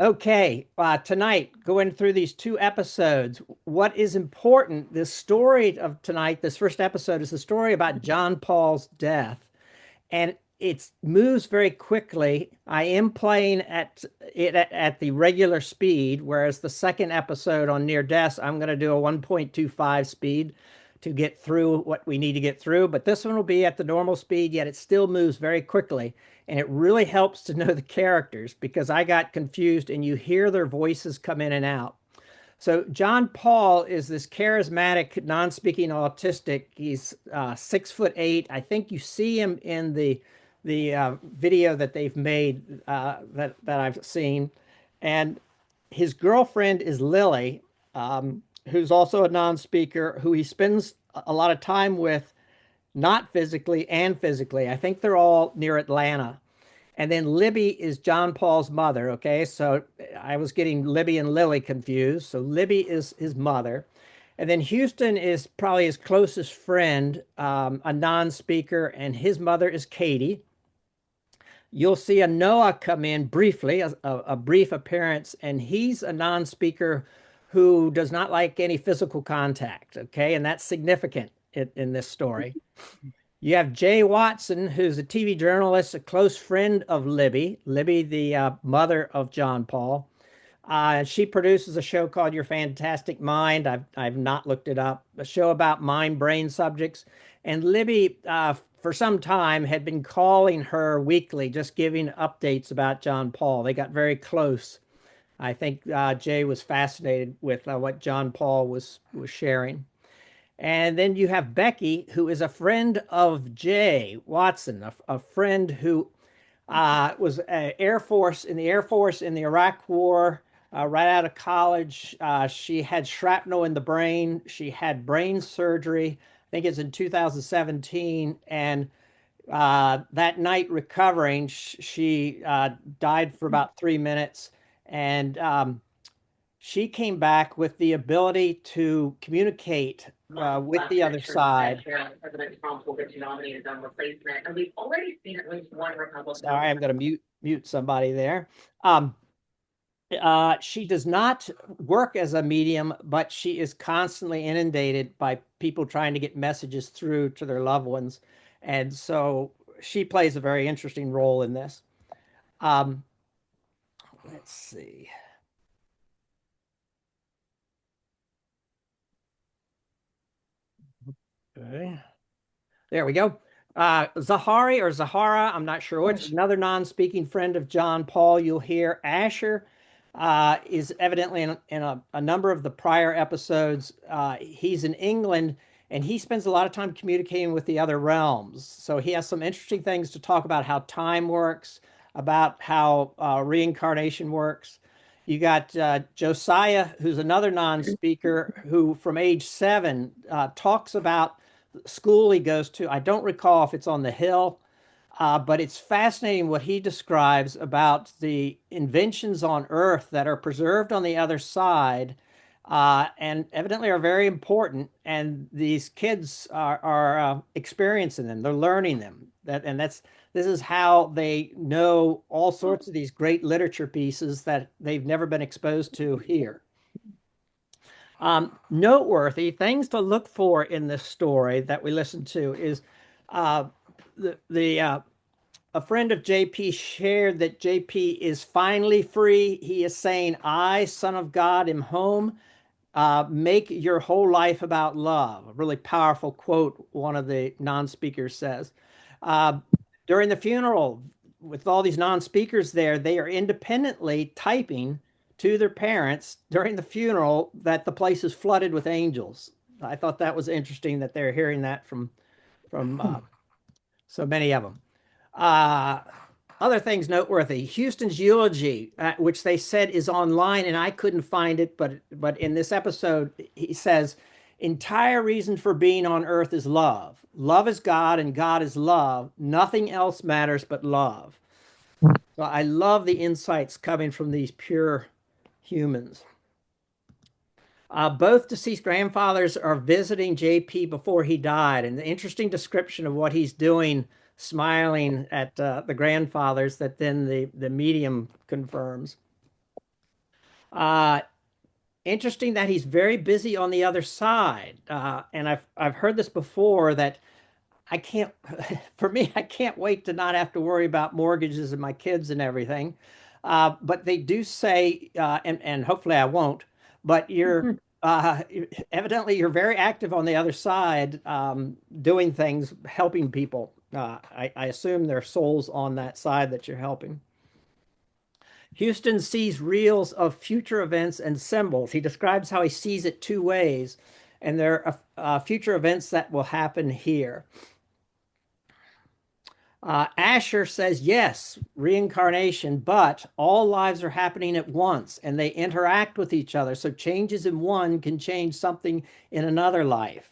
Okay, tonight, going through these two episodes, what is important, this story of tonight, this first episode is the story about John Paul's death. And it moves very quickly. I am playing at the regular speed, whereas the second episode on Near Death, I'm going to do a 1.25 speed to get through what we need to get through. But this one will be at the normal speed, yet it still moves very quickly. And it really helps to know the characters because I got confused and you hear their voices come in and out. So John Paul is this charismatic, non-speaking autistic. He's 6'8". I think you see him in the video that they've made that I've seen, and his girlfriend is Lily, who's also a non-speaker, who he spends a lot of time with, not physically and physically. I think they're all near Atlanta. And then Libby is John Paul's mother. Okay. So I was getting Libby and Lily confused. So Libby is his mother. And then Houston is probably his closest friend, a non speaker, and his mother is Katie. You'll see a Noah come in briefly, a brief appearance, and he's a non speaker who does not like any physical contact. Okay. And that's significant in this story. You have Jay Watson, who's a TV journalist, a close friend of Libby, the mother of John Paul. She produces a show called Your Fantastic Mind. I've not looked it up. A show about mind brain subjects. And Libby, for some time, had been calling her weekly, just giving updates about John Paul. They got very close. I think Jay was fascinated with what John Paul was sharing. And then you have Becky, who is a friend of Jay Watson, a friend who was Air Force in the Air Force in the Iraq War, right out of college. She had shrapnel in the brain. She had brain surgery. I think it's in 2017. And that night recovering, she died for about 3 minutes. And she came back with the ability to communicate with the other side. President Trump will get nominated on replacement, and we've already seen at least one Republican. Sorry, I'm going to mute somebody there. She does not work as a medium, but she is constantly inundated by people trying to get messages through to their loved ones, and so she plays a very interesting role in this. Let's see. Okay. There we go. Zahari or Zahara, I'm not sure which, another non-speaking friend of John Paul. You'll hear Asher is evidently in a number of the prior episodes. He's in England and he spends a lot of time communicating with the other realms. So he has some interesting things to talk about how time works, about how reincarnation works. You got Josiah, who's another non-speaker who from age 7 talks about school he goes to. I don't recall if it's on the Hill, but it's fascinating what he describes about the inventions on Earth that are preserved on the other side, and evidently are very important. And these kids are experiencing them; they're learning them. This is how they know all sorts of these great literature pieces that they've never been exposed to here. Noteworthy things to look for in this story that we listened to is uh, the a friend of JP shared that JP is finally free. He is saying, "I, Son of God, am home. Make your whole life about love." A really powerful quote. One of the non-speakers says. Uh, During the funeral, with all these non-speakers there, they are independently typing to their parents during the funeral that the place is flooded with angels. I thought that was interesting that they're hearing that from so many of them. Uh, Other things noteworthy: Houston's eulogy, which they said is online, and I couldn't find it, but in this episode, he says, "Entire reason for being on Earth is love. Love is God, and God is love. Nothing else matters but love." So I love the insights coming from these pure humans. Both deceased grandfathers are visiting JP before he died, and the interesting description of what he's doing, smiling at the grandfathers, that then the medium confirms. Uh, Interesting that he's very busy on the other side. And I've heard this before that I can't, for me, I can't wait to not have to worry about mortgages and my kids and everything. But they do say, and hopefully I won't, but uh, evidently you're very active on the other side, doing things, helping people. I assume there are souls on that side that you're helping. Houston sees reels of future events and symbols. He describes how he sees it two ways, and there are future events that will happen here. Asher says, yes, reincarnation, but all lives are happening at once and they interact with each other. So changes in one can change something in another life,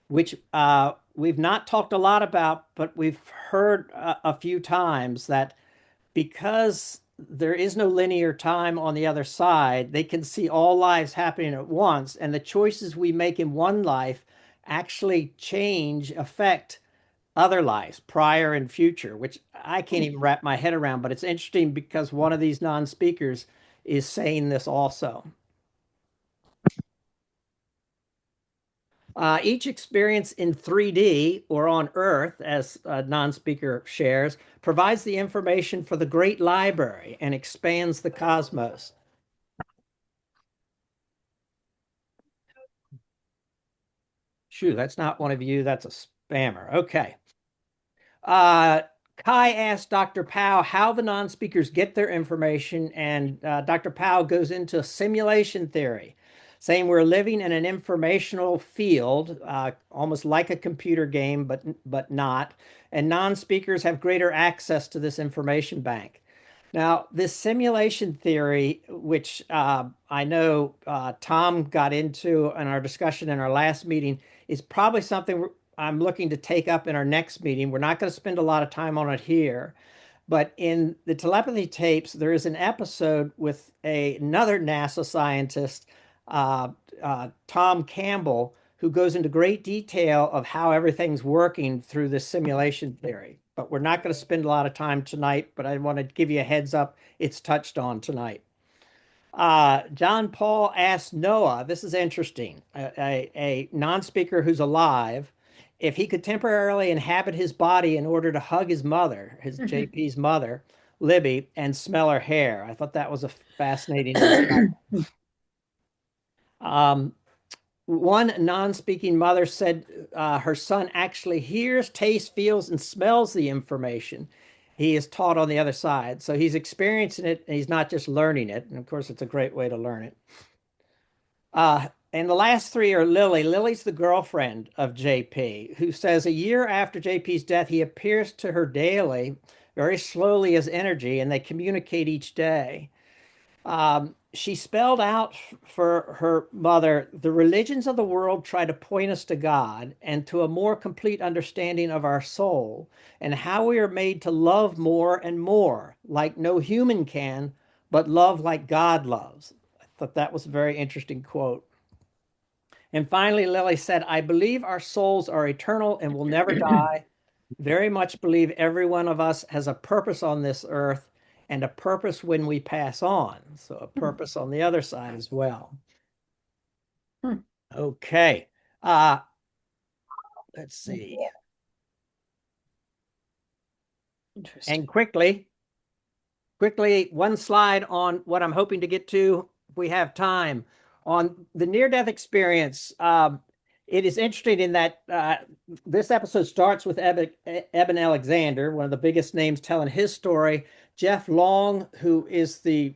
which we've not talked a lot about, but we've heard a few times that because there is no linear time on the other side, they can see all lives happening at once. And the choices we make in one life actually affect other lives, prior and future, which I can't even wrap my head around. But it's interesting because one of these non speakers is saying this also. Each experience in 3D or on Earth, as a non speaker shares, provides the information for the great library and expands the cosmos. Shoo, that's not one of you, that's a spammer. Okay. Uh, Kai asked Dr. Powell how the non speakers get their information, and Dr. Powell goes into simulation theory, saying we're living in an informational field, almost like a computer game, but not. And non speakers have greater access to this information bank. Now, this simulation theory, which I know Tom got into in our discussion in our last meeting, is probably something I'm looking to take up in our next meeting. We're not going to spend a lot of time on it here, but in the telepathy tapes, there is an episode with another NASA scientist, uh, Tom Campbell, who goes into great detail of how everything's working through this simulation theory. But we're not going to spend a lot of time tonight, but I want to give you a heads up. It's touched on tonight. John Paul asked Noah, this is interesting, a non-speaker who's alive, if he could temporarily inhabit his body in order to hug his mother, his JP's mother, Libby, and smell her hair. I thought that was a fascinating insight. Um, One non-speaking mother said her son actually hears, tastes, feels, and smells the information he is taught on the other side. So he's experiencing it, and he's not just learning it. And of course, it's a great way to learn it. And the last three are Lily. Lily's the girlfriend of JP, who says a year after JP's death, he appears to her daily, very slowly as energy, and they communicate each day. She spelled out for her mother, the religions of the world try to point us to God and to a more complete understanding of our soul and how we are made to love more and more, like no human can, but love like God loves. I thought that was a very interesting quote. And finally, Lily said, I believe our souls are eternal and will never die. Very much believe every one of us has a purpose on this earth and a purpose when we pass on. So, a purpose on the other side as well. Okay. Uh, let's see. Interesting. And quickly, one slide on what I'm hoping to get to if we have time. On the near-death experience, it is interesting in that this episode starts with Eben Alexander, one of the biggest names telling his story. Jeff Long, who is the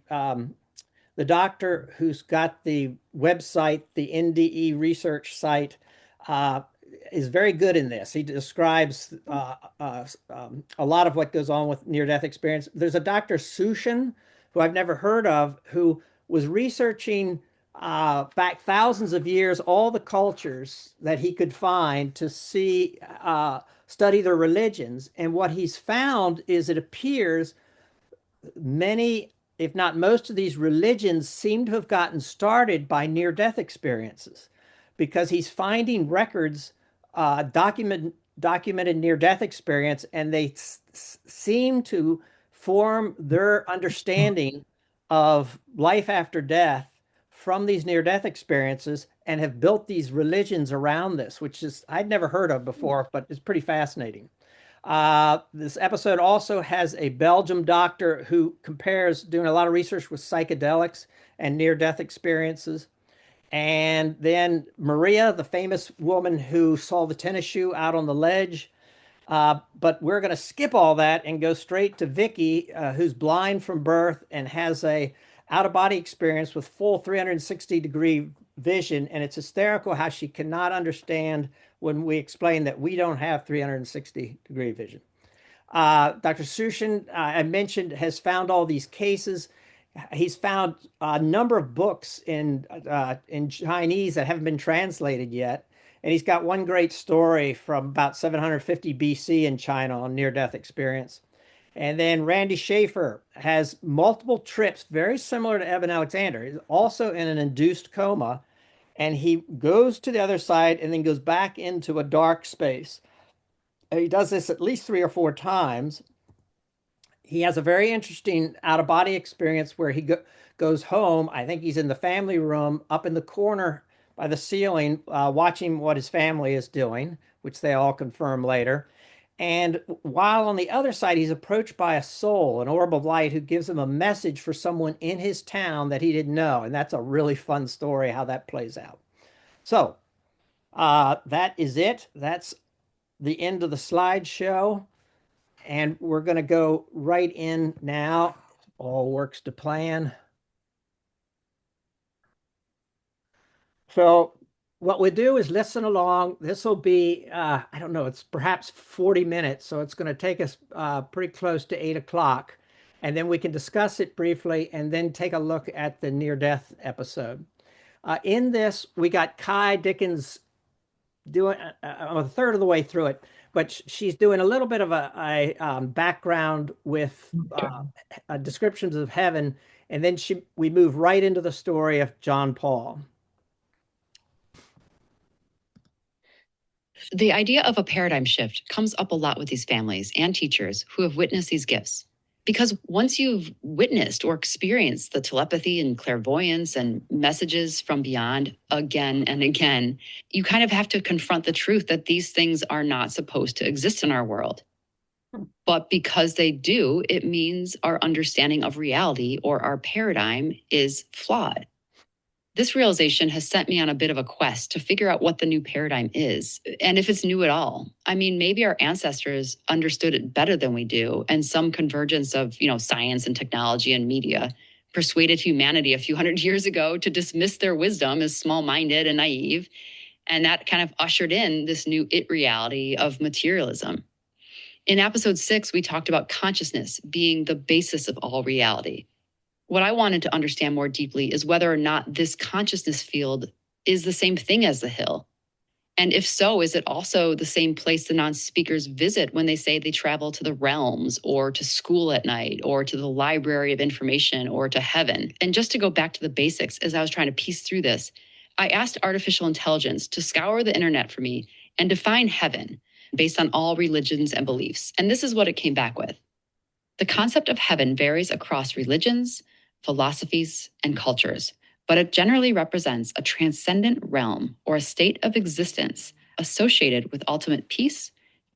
doctor who's got the website, the NDE research site, uh, is very good in this. He describes a lot of what goes on with near-death experience. There's a Dr. Sushin, who I've never heard of, who was researching back thousands of years all the cultures that he could find to study their religions. And what he's found is it appears many, if not most of these religions seem to have gotten started by near-death experiences because he's finding records documented near-death experience, and they seem to form their understanding of life after death from these near-death experiences and have built these religions around this, which is I'd never heard of before, but it's pretty fascinating. This episode also has a Belgium doctor who compares doing a lot of research with psychedelics and near-death experiences. And then Maria, the famous woman who saw the tennis shoe out on the ledge. But we're going to skip all that and go straight to Vicky, who's blind from birth and has a out-of-body experience with full 360-degree vision. And it's hysterical how she cannot understand when we explain that we don't have 360-degree vision. Dr. Sushin, I mentioned, has found all these cases. He's found a number of books in Chinese that haven't been translated yet. And he's got one great story from about 750 BC in China on near-death experience. And then Randy Schaefer has multiple trips, very similar to Evan Alexander. He's also in an induced coma, and he goes to the other side and then goes back into a dark space. He does this at least 3 or 4 times. He has a very interesting out-of-body experience where he goes home. I think he's in the family room up in the corner by the ceiling, watching what his family is doing, which they all confirm later. And while on the other side, he's approached by a soul, an orb of light, who gives him a message for someone in his town that he didn't know. And that's a really fun story how that plays out. So that is it. That's the end of the slideshow. And we're going to go right in now. All works to plan. So what we do is listen along. This will be, I don't know, it's perhaps 40 minutes. So it's going to take us pretty close to 8 o'clock. And then we can discuss it briefly and then take a look at the near-death episode. In this, we got Kai Dickens doing a third of the way through it, but she's doing a little bit of a background with descriptions of heaven, and then we move right into the story of John Paul. The idea of a paradigm shift comes up a lot with these families and teachers who have witnessed these gifts. Because once you've witnessed or experienced the telepathy and clairvoyance and messages from beyond again and again, you kind of have to confront the truth that these things are not supposed to exist in our world. But because they do, it means our understanding of reality or our paradigm is flawed. This realization has sent me on a bit of a quest to figure out what the new paradigm is, and if it's new at all. I mean, maybe our ancestors understood it better than we do, and some convergence of, science and technology and media persuaded humanity a few hundred years ago to dismiss their wisdom as small-minded and naive, and that kind of ushered in this new it reality of materialism. In episode 6, we talked about consciousness being the basis of all reality. What I wanted to understand more deeply is whether or not this consciousness field is the same thing as the hill. And if so, is it also the same place the non-speakers visit when they say they travel to the realms or to school at night or to the library of information or to heaven? And just to go back to the basics, as I was trying to piece through this, I asked artificial intelligence to scour the internet for me and define heaven based on all religions and beliefs. And this is what it came back with. The concept of heaven varies across religions, philosophies, and cultures, but it generally represents a transcendent realm or a state of existence associated with ultimate peace,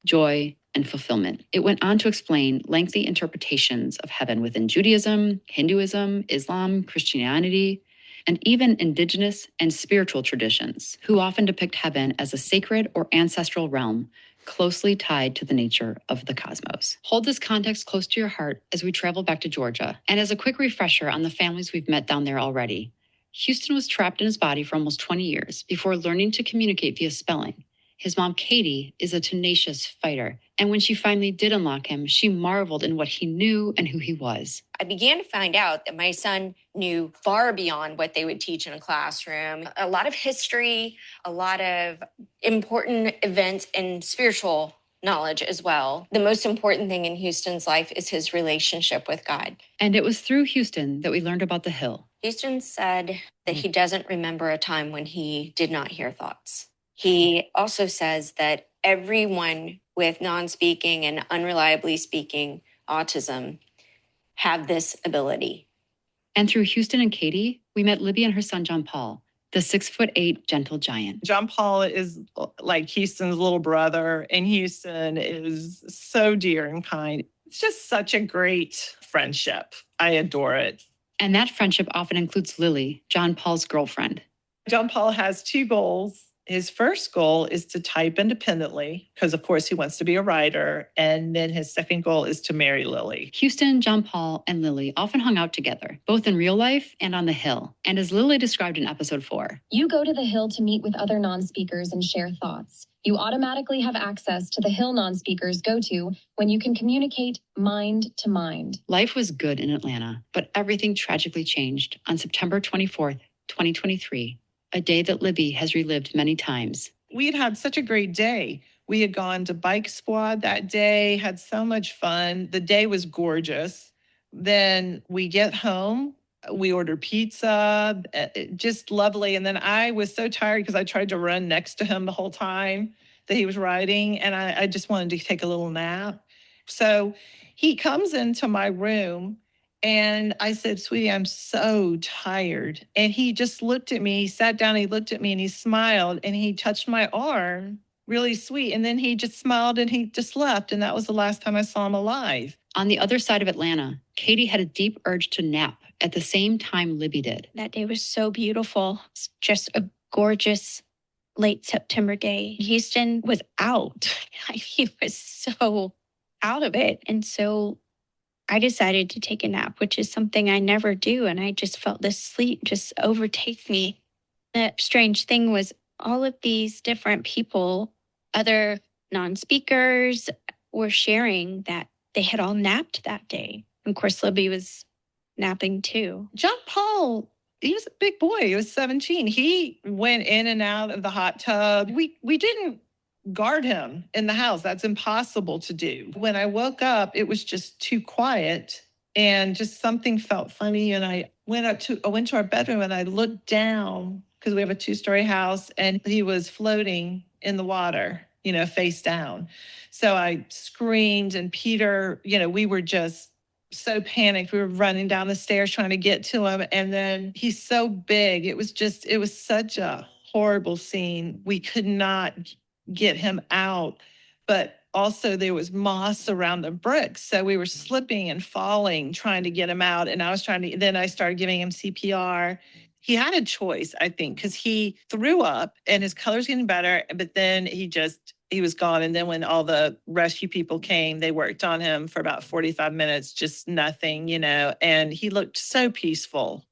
joy, and fulfillment. It went on to explain lengthy interpretations of heaven within Judaism, Hinduism, Islam, Christianity, and even indigenous and spiritual traditions, who often depict heaven as a sacred or ancestral realm closely tied to the nature of the cosmos. Hold this context close to your heart as we travel back to Georgia. And as a quick refresher on the families we've met down there already, Houston was trapped in his body for almost 20 years before learning to communicate via spelling. His mom, Katie, is a tenacious fighter. And when she finally did unlock him, she marveled in what he knew and who he was. I began to find out that my son knew far beyond what they would teach in a classroom. A lot of history, a lot of important events and spiritual knowledge as well. The most important thing in Houston's life is his relationship with God. And it was through Houston that we learned about the hill. Houston said that he doesn't remember a time when he did not hear thoughts. He also says that everyone with non-speaking and unreliably speaking autism have this ability. And through Houston and Katie, we met Libby and her son, John Paul, the 6'8" gentle giant. John Paul is like Houston's little brother, and Houston is so dear and kind. It's just such a great friendship. I adore it. And that friendship often includes Lily, John Paul's girlfriend. John Paul has two goals. His first goal is to type independently, because of course he wants to be a writer. And then his second goal is to marry Lily. Houston, John Paul, and Lily often hung out together, both in real life and on the Hill. And as Lily described in episode 4, you go to the Hill to meet with other non-speakers and share thoughts. You automatically have access to the Hill non-speakers go-to when you can communicate mind to mind. Life was good in Atlanta, but everything tragically changed on September 24th, 2023. A day that Libby has relived many times. We had such a great day. We had gone to Bike Squad that day, had so much fun. The day was gorgeous. Then we get home, we order pizza, just lovely. And then I was so tired because I tried to run next to him the whole time that he was riding, and I just wanted to take a little nap. So he comes into my room, and I said, sweetie, I'm so tired. And he just looked at me, he sat down, he looked at me, and he smiled, and he touched my arm, really sweet. And then he just smiled and he just left. And that was the last time I saw him alive. On the other side of Atlanta, Katie had a deep urge to nap at the same time Libby did. That day was so beautiful. It's just a gorgeous late September day. Houston was out. He was so out of it. And so I decided to take a nap, which is something I never do. And I just felt this sleep just overtake me. The strange thing was all of these different people, other non-speakers, were sharing that they had all napped that day. And of course, Libby was napping too. John Paul, he was a big boy. He was 17. He went in and out of the hot tub. We didn't guard him in the house. That's impossible to do. When I woke up, it was just too quiet and just something felt funny. And I went to our bedroom and I looked down because we have a 2-story house, and he was floating in the water, face down. So I screamed, and Peter, we were just so panicked. We were running down the stairs trying to get to him. And then he's so big. It was such a horrible scene. We could not get him out, but also there was moss around the bricks. So we were slipping and falling, trying to get him out. And then I started giving him CPR. He had a choice, I think, because he threw up and his color's getting better, but then he was gone. And then when all the rescue people came, they worked on him for about 45 minutes, just nothing, and he looked so peaceful,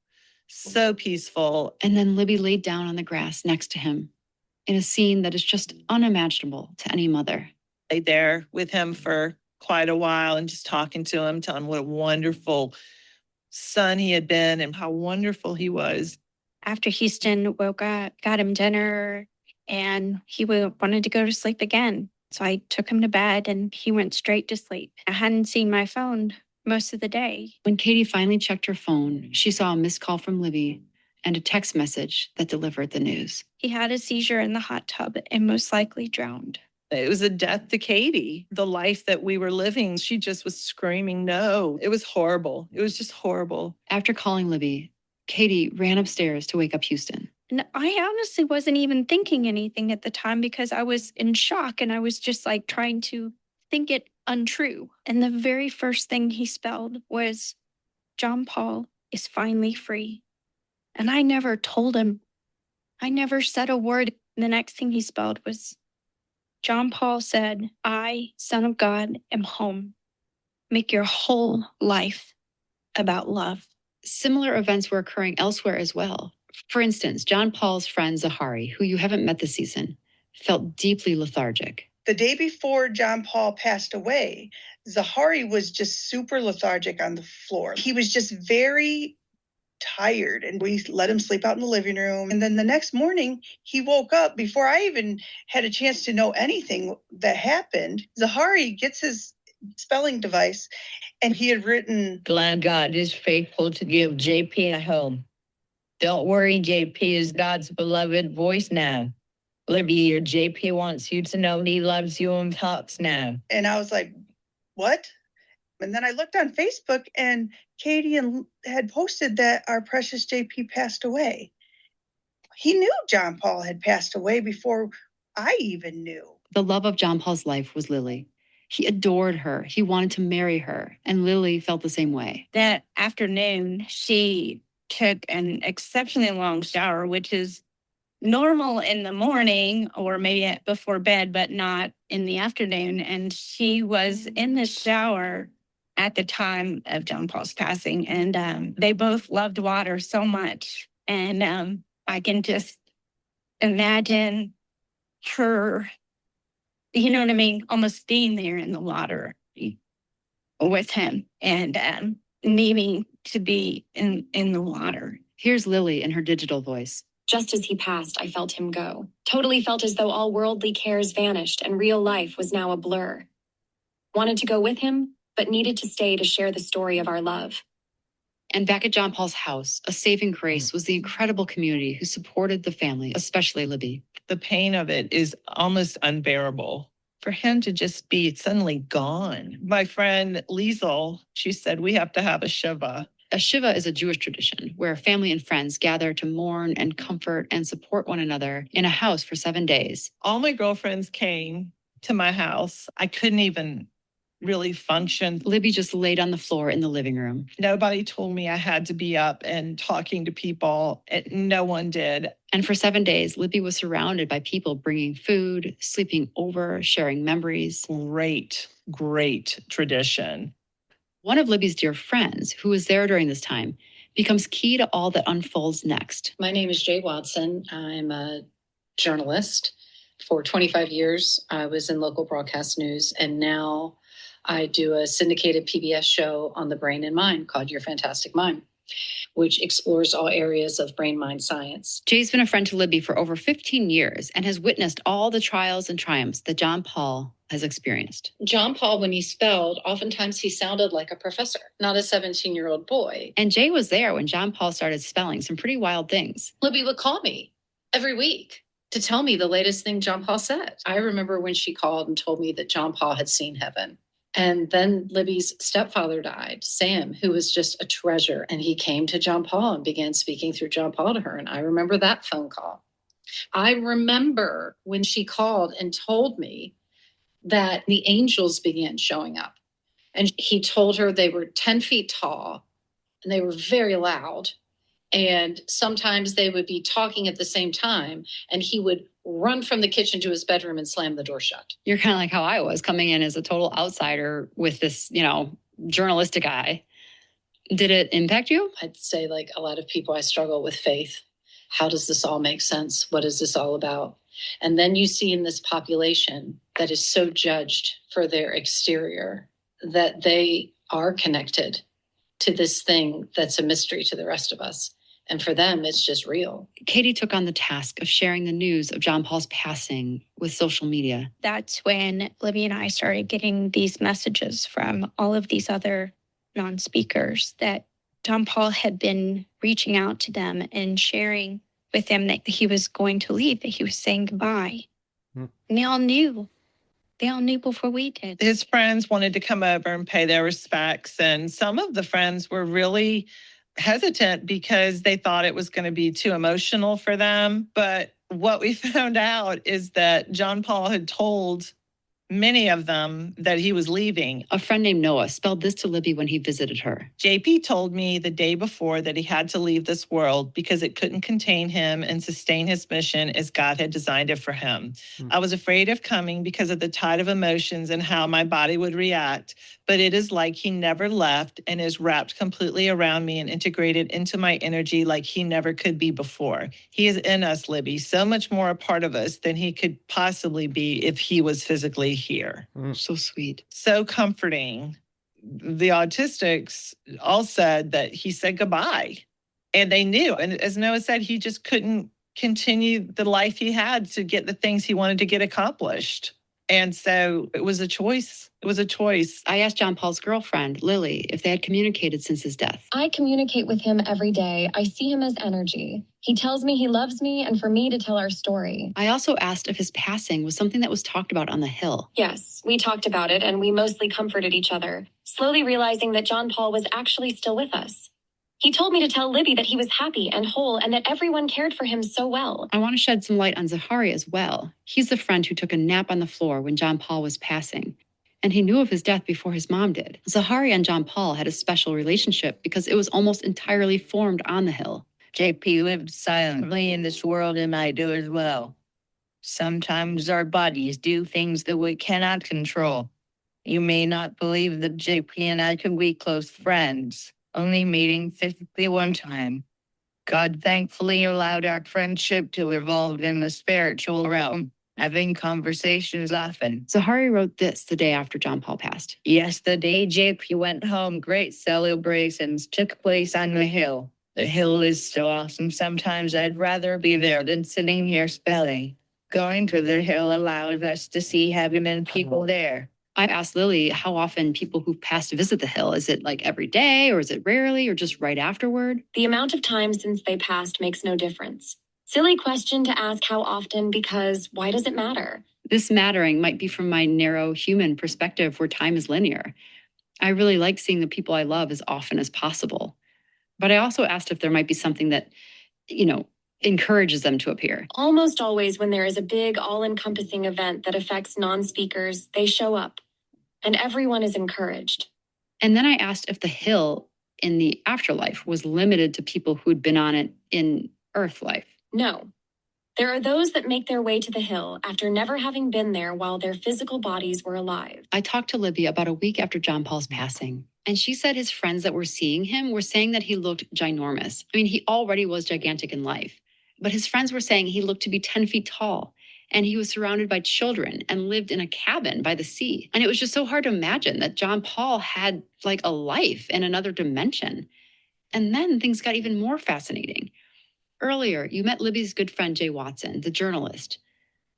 so peaceful. And then Libby laid down on the grass next to him in a scene that is just unimaginable to any mother. I lay there with him for quite a while and just talking to him, telling him what a wonderful son he had been and how wonderful he was. After Houston woke up, got him dinner, and he wanted to go to sleep again. So I took him to bed and he went straight to sleep. I hadn't seen my phone most of the day. When Katie finally checked her phone, she saw a missed call from Libby and a text message that delivered the news. He had a seizure in the hot tub and most likely drowned. It was a death to Katie. The life that we were living, she just was screaming no. It was horrible. It was just horrible. After calling Libby, Katie ran upstairs to wake up Houston. And I honestly wasn't even thinking anything at the time because I was in shock and I was just trying to think it untrue. And the very first thing he spelled was, John Paul is finally free. And I never told him. I never said a word. The next thing he spelled was, John Paul said, I, Son of God, am home. Make your whole life about love. Similar events were occurring elsewhere as well. For instance, John Paul's friend Zahari, who you haven't met this season, felt deeply lethargic. The day before John Paul passed away, Zahari was just super lethargic on the floor. He was just very tired, and we let him sleep out in the living room. And then the next morning, he woke up before I even had a chance to know anything that happened. Zahari gets his spelling device, and he had written, Glad God is faithful to give JP a home. Don't worry, JP is God's beloved voice now. Libby, your JP wants you to know he loves you and talks now. And I was like, what? And then I looked on Facebook and Katie had posted that our precious JP passed away. He knew John Paul had passed away before I even knew. The love of John Paul's life was Lily. He adored her. He wanted to marry her. And Lily felt the same way. That afternoon, she took an exceptionally long shower, which is normal in the morning or maybe before bed, but not in the afternoon. And she was in the shower at the time of John Paul's passing. And they both loved water so much. And I can just imagine her, you know what I mean, almost being there in the water with him and needing to be in the water. Here's Lily in her digital voice. Just as he passed, I felt him go. Totally felt as though all worldly cares vanished and real life was now a blur. Wanted to go with him, but needed to stay to share the story of our love. And back at John Paul's house, a saving grace was the incredible community who supported the family, especially Libby. The pain of it is almost unbearable. For him to just be suddenly gone. My friend Liesel, she said, we have to have a Shiva. A Shiva is a Jewish tradition where family and friends gather to mourn and comfort and support one another in a house for 7 days. All my girlfriends came to my house. I couldn't even really function. Libby just laid on the floor in the living room. Nobody told me I had to be up and talking to people. No one did. And for 7 days, Libby was surrounded by people bringing food, sleeping over, sharing memories. Great tradition. One of Libby's dear friends, who was there during this time, becomes key to all that unfolds next. My name is Jay Watson. I'm a journalist. For 25 years, I was in local broadcast news, and now I do a syndicated PBS show on the brain and mind called Your Fantastic Mind, which explores all areas of brain-mind science. Jay's been a friend to Libby for over 15 years and has witnessed all the trials and triumphs that John Paul has experienced. John Paul, when he spelled, oftentimes he sounded like a professor, not a 17-year-old boy. And Jay was there when John Paul started spelling some pretty wild things. Libby would call me every week to tell me the latest thing John Paul said. I remember when she called and told me that John Paul had seen heaven. And then Libby's stepfather died, Sam, who was just a treasure. And he came to John Paul and began speaking through John Paul to her. And I remember that phone call. I remember when she called and told me that the angels began showing up. And he told her they were 10 feet tall and they were very loud. And sometimes they would be talking at the same time, and he would run from the kitchen to his bedroom and slam the door shut. You're kind of like how I was, coming in as a total outsider with this, journalistic eye. Did it impact you? I'd say, like a lot of people, I struggle with faith. How does this all make sense? What is this all about? And then you see in this population that is so judged for their exterior that they are connected to this thing that's a mystery to the rest of us. And for them, it's just real. Katie took on the task of sharing the news of John Paul's passing with social media. That's when Libby and I started getting these messages from all of these other non-speakers that John Paul had been reaching out to them and sharing with them that he was going to leave, that he was saying goodbye. And they all knew. They all knew before we did. His friends wanted to come over and pay their respects. And some of the friends were really hesitant because they thought it was going to be too emotional for them. But what we found out is that John Paul had told many of them that he was leaving. A friend named Noah spelled this to Libby when he visited her. JP told me the day before that he had to leave this world because it couldn't contain him and sustain his mission as God had designed it for him. I was afraid of coming because of the tide of emotions and how my body would react, but it is like he never left and is wrapped completely around me and integrated into my energy like he never could be before. He is in us, Libby, so much more a part of us than he could possibly be if he was physically here. So sweet. So comforting. The autistics all said that he said goodbye. And they knew. And as Noah said, he just couldn't continue the life he had to get the things he wanted to get accomplished. And so it was a choice. It was a choice. I asked John Paul's girlfriend, Lily, if they had communicated since his death. I communicate with him every day. I see him as energy. He tells me he loves me and for me to tell our story. I also asked if his passing was something that was talked about on the Hill. Yes, we talked about it and we mostly comforted each other, slowly realizing that John Paul was actually still with us. He told me to tell Libby that he was happy and whole and that everyone cared for him so well. I want to shed some light on Zahari as well. He's the friend who took a nap on the floor when John Paul was passing. And he knew of his death before his mom did. Zahari and John Paul had a special relationship because it was almost entirely formed on the Hill. JP lived silently in this world and I do as well. Sometimes our bodies do things that we cannot control. You may not believe that JP and I can be close friends, only meeting physically one time. God thankfully allowed our friendship to evolve in the spiritual realm, having conversations often. Zahari wrote this the day after John Paul passed. Yesterday, JP went home. Great celebrations took place on the Hill. The Hill is so awesome. Sometimes I'd rather be there than sitting here spelling. Going to the Hill allows us to see heaven and people there. I asked Lily how often people who've passed visit the Hill. Is it like every day, or is it rarely, or just right afterward? The amount of time since they passed makes no difference. Silly question to ask how often because why does it matter? This mattering might be from my narrow human perspective where time is linear. I really like seeing the people I love as often as possible. But I also asked if there might be something that, encourages them to appear. Almost always when there is a big all-encompassing event that affects non-speakers, they show up. And everyone is encouraged. And then I asked if the Hill in the afterlife was limited to people who'd been on it in Earth life. No. There are those that make their way to the Hill after never having been there while their physical bodies were alive. I talked to Libby about a week after John Paul's passing, and she said his friends that were seeing him were saying that he looked ginormous. I mean, he already was gigantic in life, but his friends were saying he looked to be 10 feet tall, and he was surrounded by children and lived in a cabin by the sea. And it was just so hard to imagine that John Paul had like a life in another dimension. And then things got even more fascinating. Earlier, you met Libby's good friend, Jay Watson, the journalist.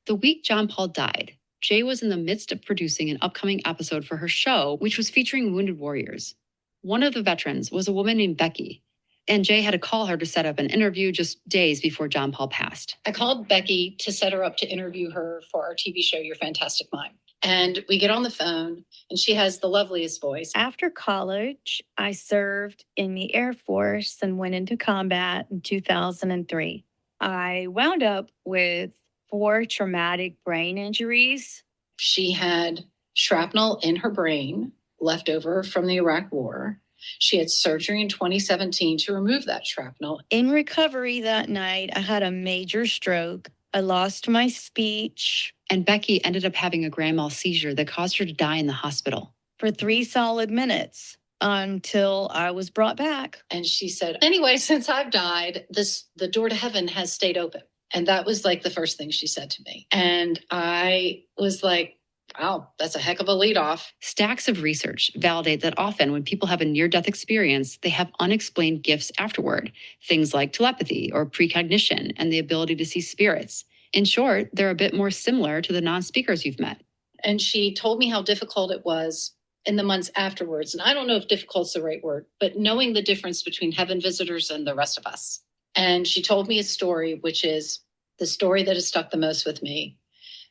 The week John Paul died, Jay was in the midst of producing an upcoming episode for her show, which was featuring wounded warriors. One of the veterans was a woman named Becky, and Jay had to call her to set up an interview just days before John Paul passed. I called Becky to set her up to interview her for our TV show, Your Fantastic Mind. And we get on the phone, and she has the loveliest voice. After college, I served in the Air Force and went into combat in 2003. I wound up with 4 traumatic brain injuries. She had shrapnel in her brain left over from the Iraq War. She had surgery in 2017 to remove that shrapnel. In recovery that night, I had a major stroke. I lost my speech. And Becky ended up having a grand mal seizure that caused her to die in the hospital. For 3 solid minutes until I was brought back. And she said, anyway, since I've died, the door to heaven has stayed open. And that was like the first thing she said to me. And I was like, wow, that's a heck of a lead off. Stacks of research validate that often when people have a near-death experience, they have unexplained gifts afterward. Things like telepathy or precognition and the ability to see spirits. In short, they're a bit more similar to the non-speakers you've met. And she told me how difficult it was in the months afterwards. And I don't know if difficult's the right word, but knowing the difference between heaven visitors and the rest of us. And she told me a story, which is the story that has stuck the most with me,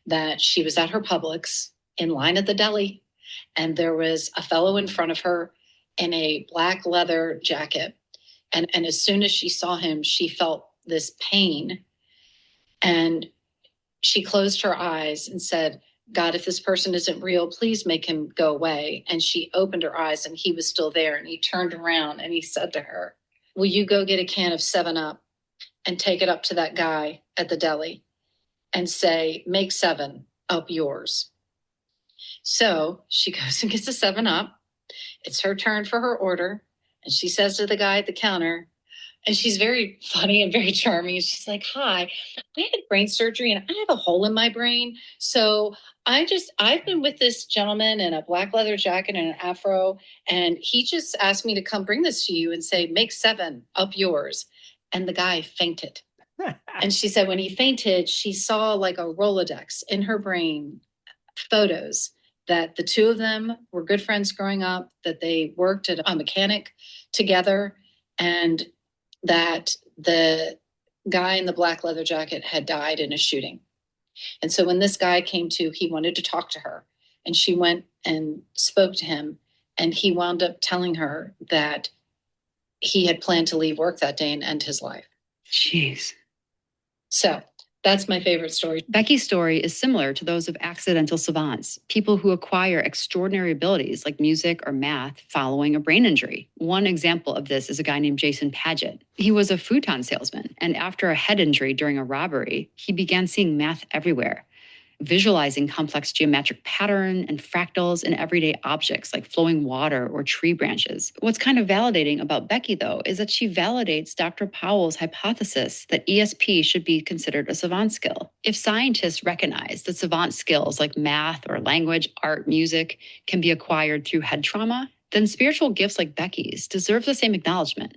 that she was at her Publix in line at the deli, and there was a fellow in front of her in a black leather jacket. And as soon as she saw him, she felt this pain. And she closed her eyes and said, God, if this person isn't real, please make him go away. And she opened her eyes and he was still there. And he turned around and he said to her, will you go get a can of 7-Up and take it up to that guy at the deli and say, make 7-Up yours. So she goes and gets a 7-Up. It's her turn for her order. And she says to the guy at the counter, and she's very funny and very charming. And she's like, hi, I had brain surgery and I have a hole in my brain. So I've been with this gentleman in a black leather jacket and an afro. And he just asked me to come bring this to you and say, make 7-Up yours. And the guy fainted. And she said when he fainted, she saw like a Rolodex in her brain photos that the two of them were good friends growing up, that they worked at a mechanic together, and that the guy in the black leather jacket had died in a shooting. And so when this guy came to, he wanted to talk to her, and she went and spoke to him, and he wound up telling her that he had planned to leave work that day and end his life. Jeez. So that's my favorite story. Becky's story is similar to those of accidental savants, people who acquire extraordinary abilities like music or math following a brain injury. One example of this is a guy named Jason Paget. He was a futon salesman, and after a head injury during a robbery, he began seeing math everywhere, visualizing complex geometric pattern and fractals in everyday objects like flowing water or tree branches. What's kind of validating about Becky, though, is that she validates Dr. Powell's hypothesis that ESP should be considered a savant skill. If scientists recognize that savant skills like math or language, art, music can be acquired through head trauma, then spiritual gifts like Becky's deserve the same acknowledgement.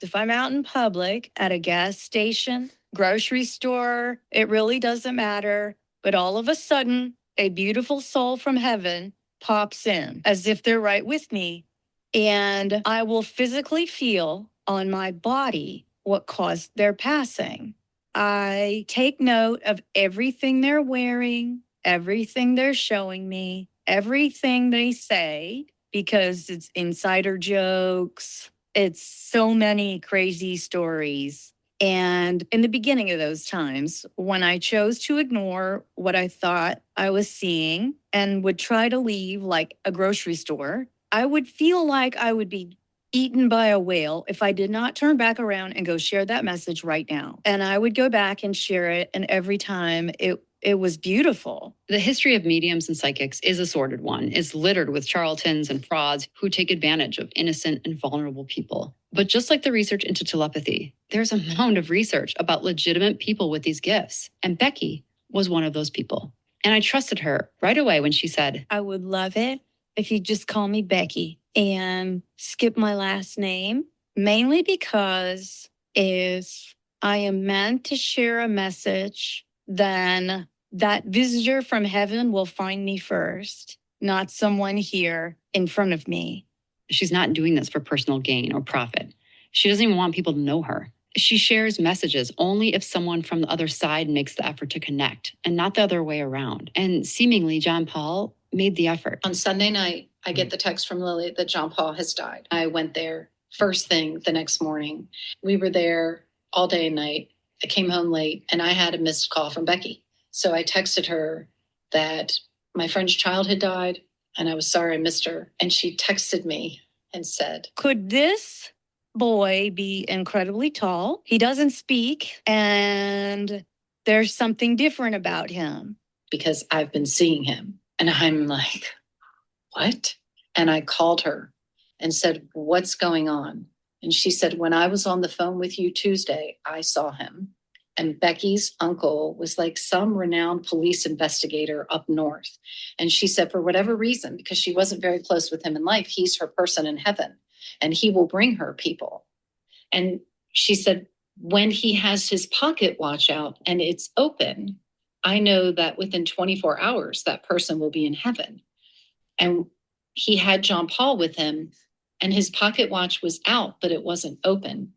If I'm out in public, at a gas station, grocery store, it really doesn't matter. But all of a sudden, a beautiful soul from heaven pops in as if they're right with me. And I will physically feel on my body what caused their passing. I take note of everything they're wearing, everything they're showing me, everything they say, because it's insider jokes. It's so many crazy stories. And in the beginning of those times, when I chose to ignore what I thought I was seeing and would try to leave like a grocery store, I would feel like I would be eaten by a whale if I did not turn back around and go share that message right now. And I would go back and share it. And every time it was beautiful. The history of mediums and psychics is a sordid one. It's littered with charlatans and frauds who take advantage of innocent and vulnerable people. But just like the research into telepathy, there's a mound of research about legitimate people with these gifts. And Becky was one of those people. And I trusted her right away when she said, I would love it if you just call me Becky and skip my last name, mainly because if I am meant to share a message, then that visitor from heaven will find me first, not someone here in front of me. she's not doing this for personal gain or profit. She doesn't even want people to know her. She shares messages only if someone from the other side makes the effort to connect and not the other way around. And seemingly, John Paul made the effort. On Sunday night, I get the text from Lily that John Paul has died. I went there first thing the next morning. We were there all day and night. I came home late and I had a missed call from Becky. So I texted her that my friend's child had died and I was sorry I missed her. And she texted me and said, Could this boy be incredibly tall? He doesn't speak, and there's something different about him. because I've been seeing him. And I'm like, what? And I called her and said, what's going on? And she said, when I was on the phone with you Tuesday, I saw him. And Becky's uncle was like some renowned police investigator up north. And she said, for whatever reason, because she wasn't very close with him in life, he's her person in heaven and he will bring her people. And she said, when he has his pocket watch out and it's open, I know that within 24 hours, that person will be in heaven. And he had John Paul with him and his pocket watch was out, but it wasn't open.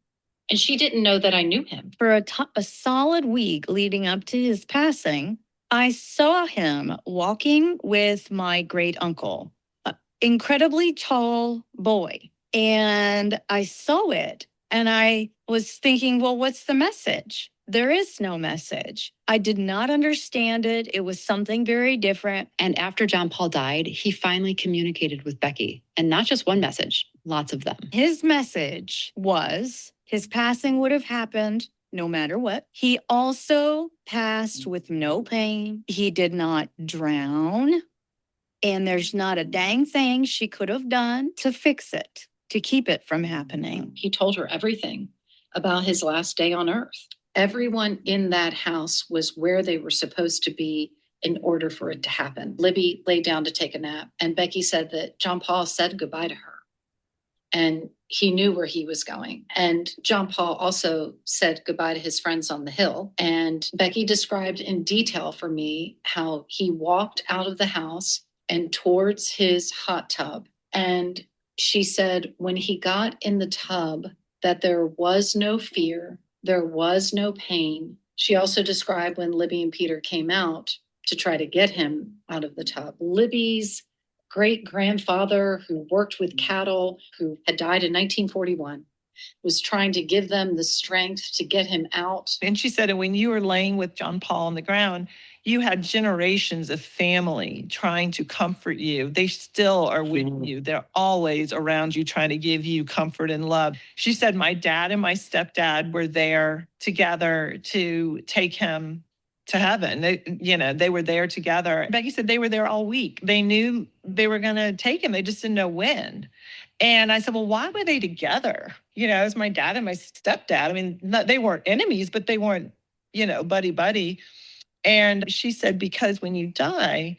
And she didn't know that I knew him. For a solid week leading up to his passing, I saw him walking with my great uncle, an incredibly tall boy. And I saw it and I was thinking, well, what's the message? There is no message. I did not understand it. It was something very different. And after John Paul died, he finally communicated with Becky. And not just one message, lots of them. His message was his passing would have happened no matter what. He also passed with no pain. He did not drown. And there's not a dang thing she could have done to fix it, to keep it from happening. He told her everything about his last day on earth. Everyone in that house was where they were supposed to be in order for it to happen. Libby lay down to take a nap, and Becky said that John Paul said goodbye to her. and he knew where he was going. And John Paul also said goodbye to his friends on the hill. And Becky described in detail for me how he walked out of the house and towards his hot tub. And she said when he got in the tub that there was no fear, there was no pain. She also described when Libby and Peter came out to try to get him out of the tub. Libby's great-grandfather, who worked with cattle, who had died in 1941, was trying to give them the strength to get him out. And she said, and when you were laying with John Paul on the ground, you had generations of family trying to comfort you. They still are with you. They're always around you, trying to give you comfort and love. She said, my dad and my stepdad were there together to take him to heaven. They were there together. Becky said they were there all week. They knew they were going to take him. They just didn't know when. And I said, well, why were they together? It was my dad and my stepdad. I mean, they weren't enemies, but they weren't, buddy. And she said, because when you die,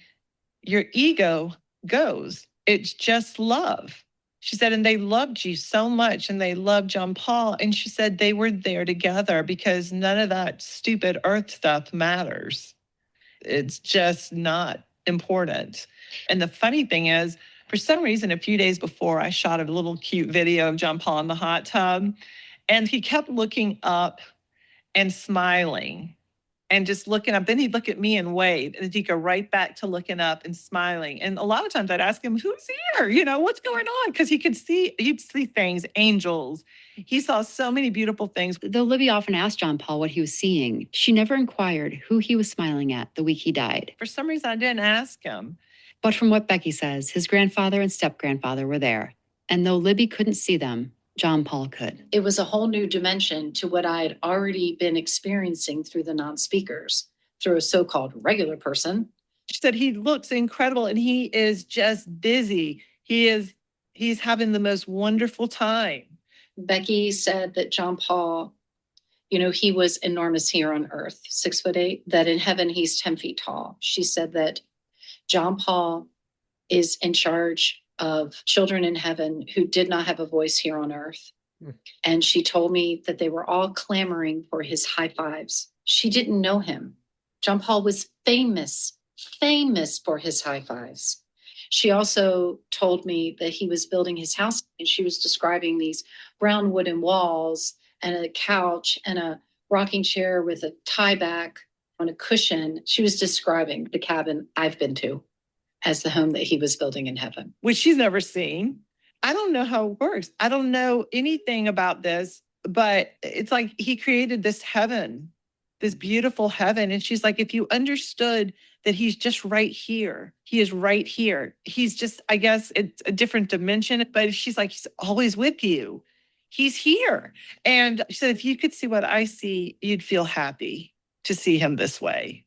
your ego goes. It's just love. She said, and they loved you so much, and they loved John Paul. And she said they were there together because none of that stupid earth stuff matters. It's just not important. And the funny thing is, for some reason, a few days before, I shot a little cute video of John Paul in the hot tub, and he kept looking up and smiling and just looking up. Then he'd look at me and wave, and he'd go right back to looking up and smiling. And a lot of times I'd ask him, who's here? What's going on? Because he'd see things, angels. He saw so many beautiful things. Though Libby often asked John Paul what he was seeing, she never inquired who he was smiling at the week he died. For some reason, I didn't ask him. But from what Becky says, his grandfather and step-grandfather were there. And though Libby couldn't see them, John Paul could. It was a whole new dimension to what I had already been experiencing through the non-speakers, through a so-called regular person. She said he looks incredible, and he is just busy. He's having the most wonderful time. Becky said that John Paul, he was enormous here on earth, 6'8", that in heaven he's 10 feet tall. She said that John Paul is in charge of children in heaven who did not have a voice here on earth. And she told me that they were all clamoring for his high fives. She didn't know him. John Paul was famous for his high fives. She also told me that he was building his house, and she was describing these brown wooden walls and a couch and a rocking chair with a tie back on a cushion. She was describing the cabin I've been to as the home that he was building in heaven. Which she's never seen. I don't know how it works. I don't know anything about this, but it's like he created this heaven, this beautiful heaven. And she's like, if you understood that he's just right here, he is right here. He's just, I guess it's a different dimension, but she's like, he's always with you. He's here. And she said, if you could see what I see, you'd feel happy to see him this way.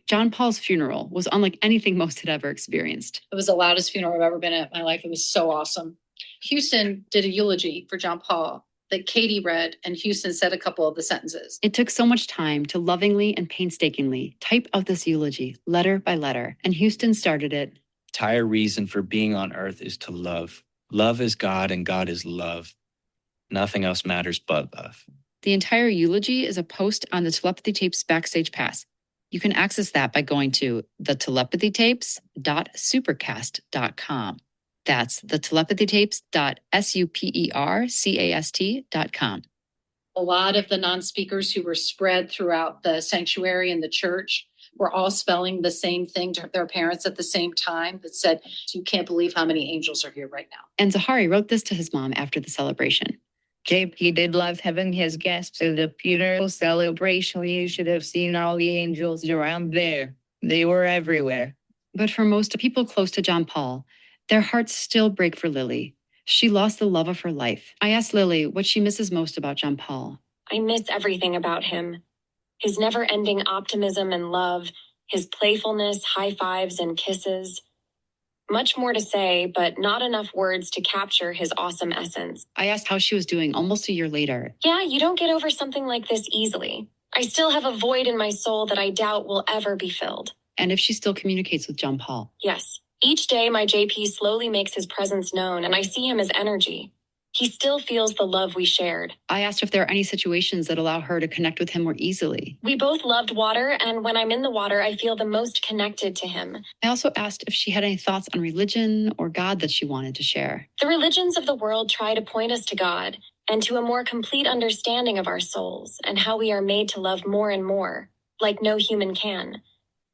John Paul's funeral was unlike anything most had ever experienced. It was the loudest funeral I've ever been at in my life. It was so awesome. Houston did a eulogy for John Paul that Katie read, and Houston said a couple of the sentences. It took so much time to lovingly and painstakingly type out this eulogy, letter by letter, and Houston started it. Entire reason for being on earth is to love. Love is God, and God is love. Nothing else matters but love. The entire eulogy is a post on the Telepathy Tapes Backstage Pass. You can access that by going to thetelepathytapes.supercast.com. That's thetelepathytapes.supercast.com. A lot of the non-speakers who were spread throughout the sanctuary and the church were all spelling the same thing to their parents at the same time that said, you can't believe how many angels are here right now. And Zahari wrote this to his mom after the celebration. JP did love having his guests at the funeral celebration. You should have seen all the angels around there. They were everywhere. But for most people close to John Paul, their hearts still break for Lily. She lost the love of her life. I asked Lily what she misses most about John Paul. I miss everything about him. His never-ending optimism and love, his playfulness, high fives, and kisses. Much more to say, but not enough words to capture his awesome essence. I asked how she was doing almost a year later. Yeah, you don't get over something like this easily. I still have a void in my soul that I doubt will ever be filled. and if she still communicates with John Paul. Yes. Each day, my JP slowly makes his presence known, and I see him as energy. He still feels the love we shared. I asked if there are any situations that allow her to connect with him more easily. We both loved water, and when I'm in the water, I feel the most connected to him. I also asked if she had any thoughts on religion or God that she wanted to share. The religions of the world try to point us to God and to a more complete understanding of our souls and how we are made to love more and more, like no human can.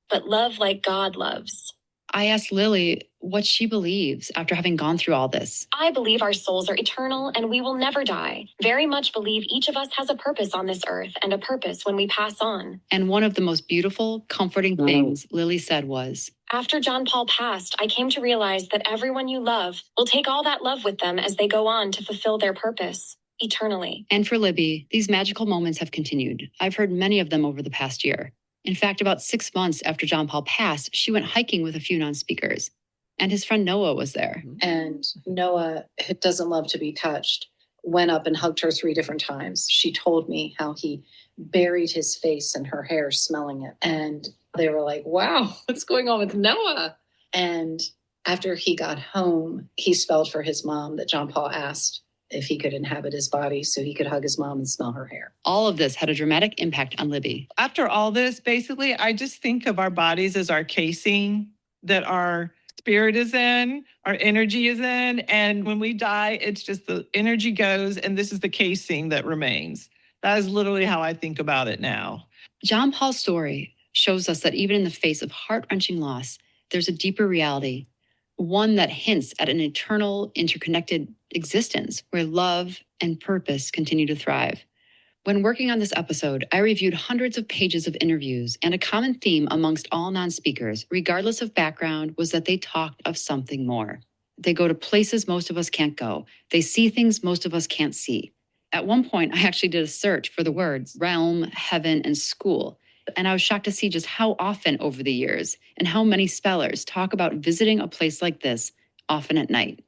But love like God loves. I asked Lily what she believes after having gone through all this. I believe our souls are eternal and we will never die. Very much believe each of us has a purpose on this earth and a purpose when we pass on. And one of the most beautiful, comforting things Lily said was, after John Paul passed, I came to realize that everyone you love will take all that love with them as they go on to fulfill their purpose eternally. And for Libby, these magical moments have continued. I've heard many of them over the past year. In fact, about 6 months after John Paul passed, she went hiking with a few non-speakers. And his friend Noah was there. And Noah, who doesn't love to be touched, went up and hugged her 3 different times. She told me how he buried his face in her hair, smelling it. And they were like, wow, what's going on with Noah? And after he got home, he spelled for his mom that John Paul asked if he could inhabit his body so he could hug his mom and smell her hair. All of this had a dramatic impact on Libby. After all this, basically, I just think of our bodies as our casing that our spirit is in, our energy is in. And when we die, it's just the energy goes, and this is the casing that remains. That is literally how I think about it now. John Paul's story shows us that even in the face of heart-wrenching loss, there's a deeper reality, one that hints at an eternal, interconnected existence where love and purpose continue to thrive. When working on this episode, I reviewed hundreds of pages of interviews, and a common theme amongst all non-speakers, regardless of background, was that they talked of something more. They go to places most of us can't go. They see things most of us can't see. At one point, I actually did a search for the words realm, heaven, and school. And I was shocked to see just how often over the years and how many spellers talk about visiting a place like this, often at night.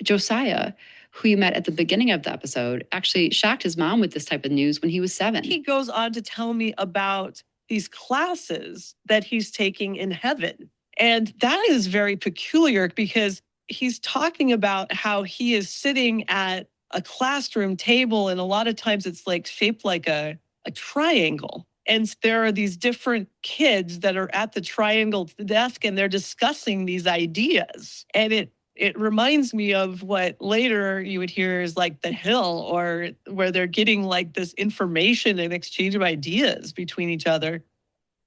Josiah, who you met at the beginning of the episode, actually shocked his mom with this type of news when he was 7. He goes on to tell me about these classes that he's taking in heaven. And that is very peculiar because he's talking about how he is sitting at a classroom table, and a lot of times it's like shaped like a triangle. And there are these different kids that are at the triangle desk, and they're discussing these ideas. And it reminds me of what later you would hear is like the Hill, or where they're getting like this information and exchange of ideas between each other.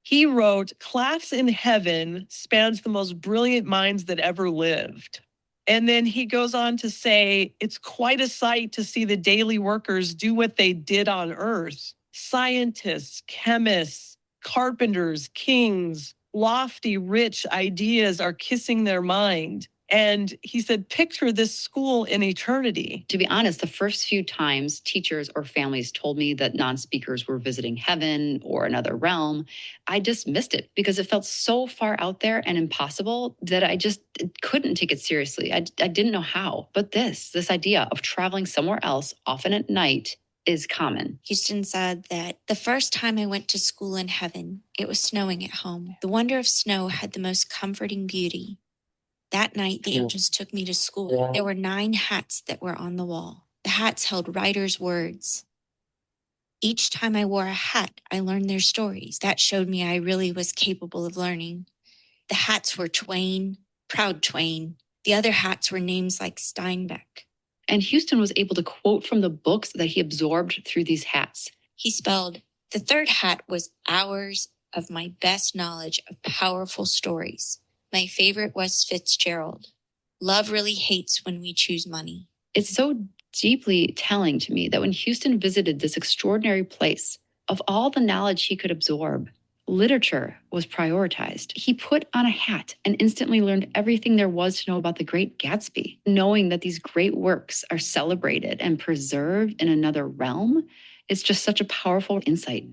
He wrote, "Class in heaven spans the most brilliant minds that ever lived." And then he goes on to say, "It's quite a sight to see the daily workers do what they did on earth. Scientists, chemists, carpenters, kings, lofty, rich ideas are kissing their mind." And he said, picture this school in eternity. To be honest, the first few times teachers or families told me that non-speakers were visiting heaven or another realm, I dismissed it because it felt so far out there and impossible that I just couldn't take it seriously. I didn't know how. But this idea of traveling somewhere else, often at night, is common. Houston said that the first time I went to school in heaven, it was snowing at home. The wonder of snow had the most comforting beauty. That night, the angels took me to school. There were 9 hats that were on the wall. The hats held writers' words. Each time I wore a hat, I learned their stories. That showed me I really was capable of learning. The hats were Twain, Proud Twain. The other hats were names like Steinbeck. And Houston was able to quote from the books that he absorbed through these hats. He spelled, the 3rd hat was hours of my best knowledge of powerful stories. My favorite was Fitzgerald. Love really hates when we choose money. It's so deeply telling to me that when Houston visited this extraordinary place, of all the knowledge he could absorb, literature was prioritized. He put on a hat and instantly learned everything there was to know about the Great Gatsby. Knowing that these great works are celebrated and preserved in another realm, it's just such a powerful insight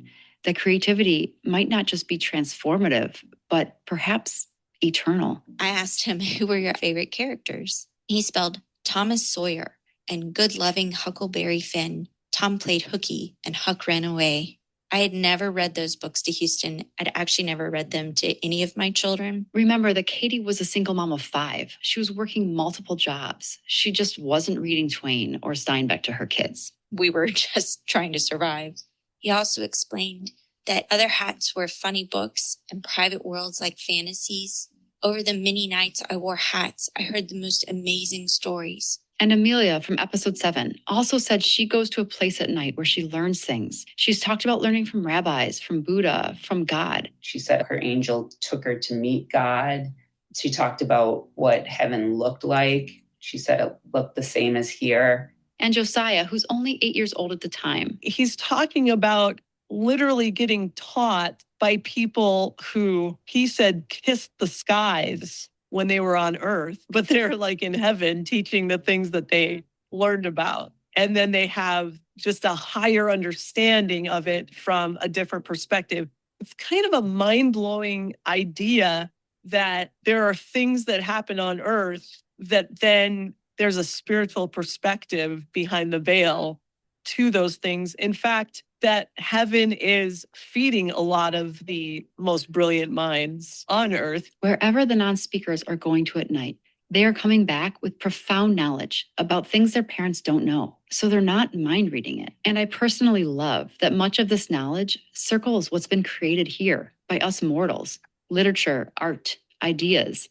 that creativity might not just be transformative, but perhaps eternal. I asked him, who were your favorite characters? He spelled Thomas Sawyer and good-loving Huckleberry Finn. Tom played hooky and Huck ran away. I had never read those books to Houston. I'd actually never read them to any of my children. Remember that Katie was a single mom of 5. She was working multiple jobs. She just wasn't reading Twain or Steinbeck to her kids. We were just trying to survive. He also explained that other hats were funny books and private worlds like fantasies. Over the many nights I wore hats, I heard the most amazing stories. And Amelia from episode 7 also said she goes to a place at night where she learns things. She's talked about learning from rabbis, from Buddha, from God. She said her angel took her to meet God. She talked about what heaven looked like. She said it looked the same as here. And Josiah, who's only 8 years old at the time. He's talking about literally getting taught by people who, he said, kissed the skies when they were on earth, but they're like in heaven teaching the things that they learned about. And then they have just a higher understanding of it from a different perspective. It's kind of a mind-blowing idea that there are things that happen on earth that then there's a spiritual perspective behind the veil to those things. In fact, that heaven is feeding a lot of the most brilliant minds on earth. Wherever the non-speakers are going to at night, they are coming back with profound knowledge about things their parents don't know. So they're not mind reading it. And I personally love that much of this knowledge circles what's been created here by us mortals: literature, art, ideas,